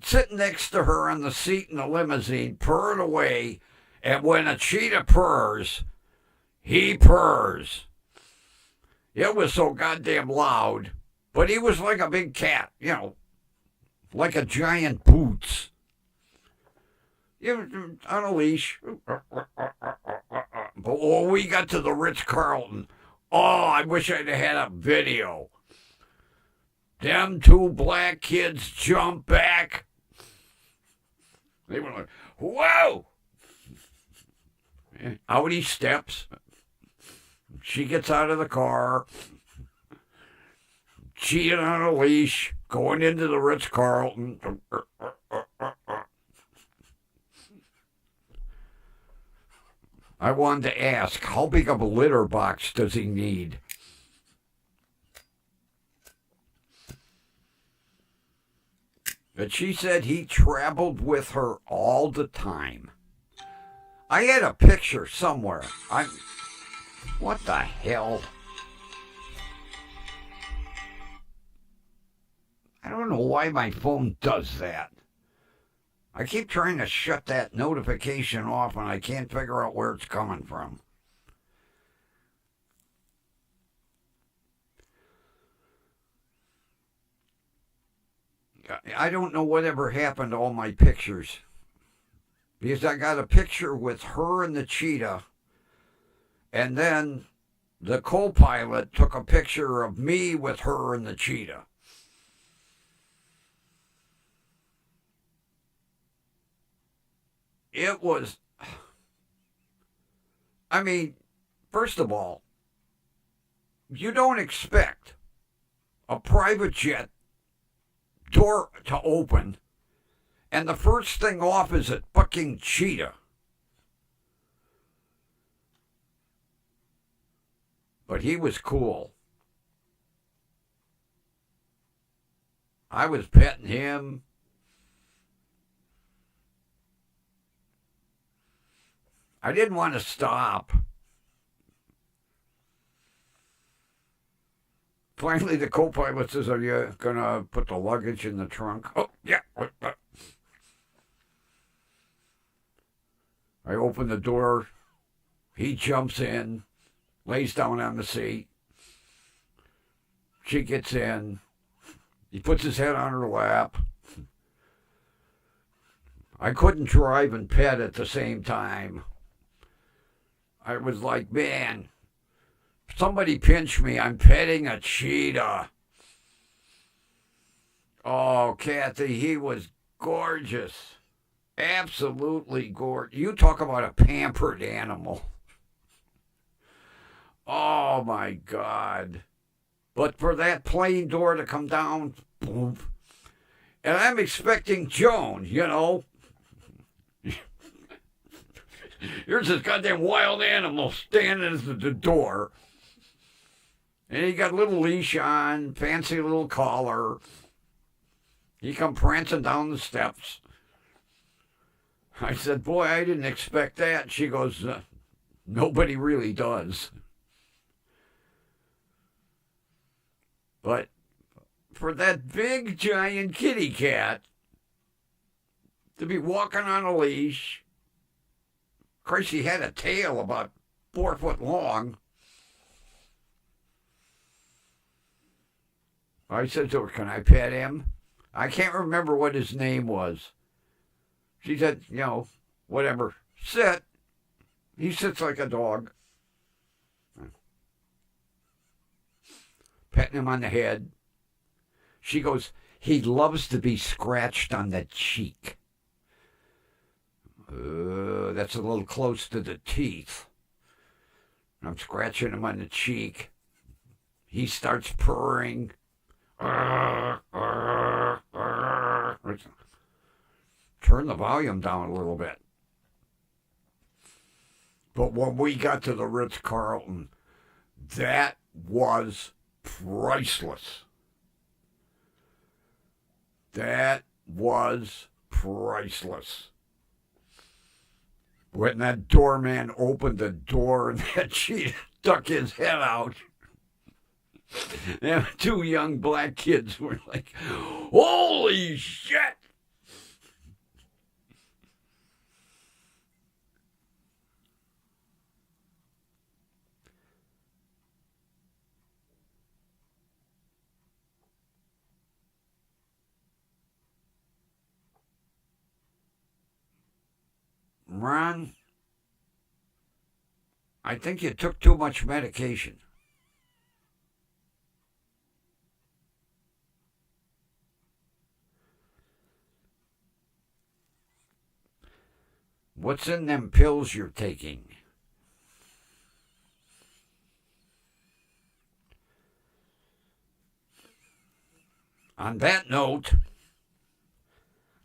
sitting next to her on the seat in the limousine, purring away, and when a cheetah purrs, he purrs. It was so goddamn loud, but he was like a big cat, you know, like a giant Boots. On a leash. But when we got to the Ritz-Carlton, oh, I wish I'd had a video. Them two black kids jump back. They were like, whoa! Out he steps. She gets out of the car. Cheating on a leash. Going into the Ritz-Carlton. I wanted to ask, how big of a litter box does he need? But she said he traveled with her all the time. I had a picture somewhere. What the hell? I don't know why my phone does that. I keep trying to shut that notification off and I can't figure out where it's coming from. I don't know whatever happened to all my pictures. Because I got a picture with her and the cheetah. And then the co-pilot took a picture of me with her and the cheetah. It was, I mean, first of all, you don't expect a private jet door to open and the first thing off is a fucking cheetah. But he was cool. I was petting him. I didn't want to stop. Finally, the co-pilot says, are you going to put the luggage in the trunk? Oh, yeah. I open the door. He jumps in, lays down on the seat. She gets in. He puts his head on her lap. I couldn't drive and pet at the same time. I was like, man, somebody pinch me. I'm petting a cheetah. Oh, Kathy, he was gorgeous. Absolutely gorgeous. You talk about a pampered animal. Oh, my God. But for that plane door to come down, boom, and I'm expecting Joan, you know. Here's this goddamn wild animal standing at the door. And he got a little leash on, fancy little collar. He come prancing down the steps. I said, boy, I didn't expect that. She goes, nobody really does. But for that big, giant kitty cat to be walking on a leash, of course, he had a tail about 4 foot long. I said to her, can I pet him? I can't remember what his name was. She said, whatever, sit. He sits like a dog. Petting him on the head. She goes, he loves to be scratched on the cheek. That's a little close to the teeth. I'm scratching him on the cheek. He starts purring. Turn the volume down a little bit. But when we got to the Ritz-Carlton, that was priceless. That was priceless. When that doorman opened the door and that cheetah stuck his head out, and 2 young black kids were like, holy shit! Ron, I think you took too much medication. What's in them pills you're taking? On that note,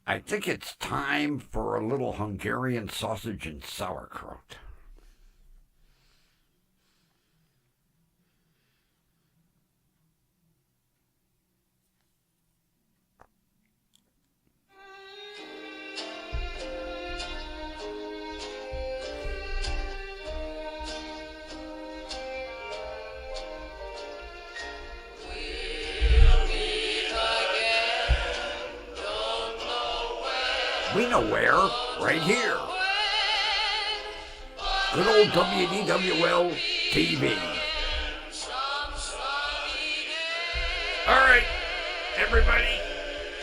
I think it's time for a little Hungarian sausage and sauerkraut. We know where, right here. Good old WDWL TV. All right, everybody,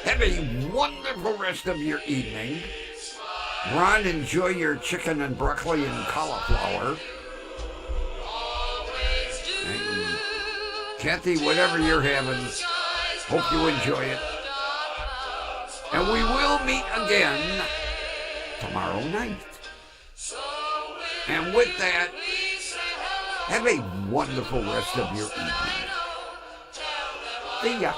have a wonderful rest of your evening. Ron, enjoy your chicken and broccoli and cauliflower. And Kathy, whatever you're having, hope you enjoy it. And we will meet again tomorrow night. And with that, have a wonderful rest of your evening. See ya.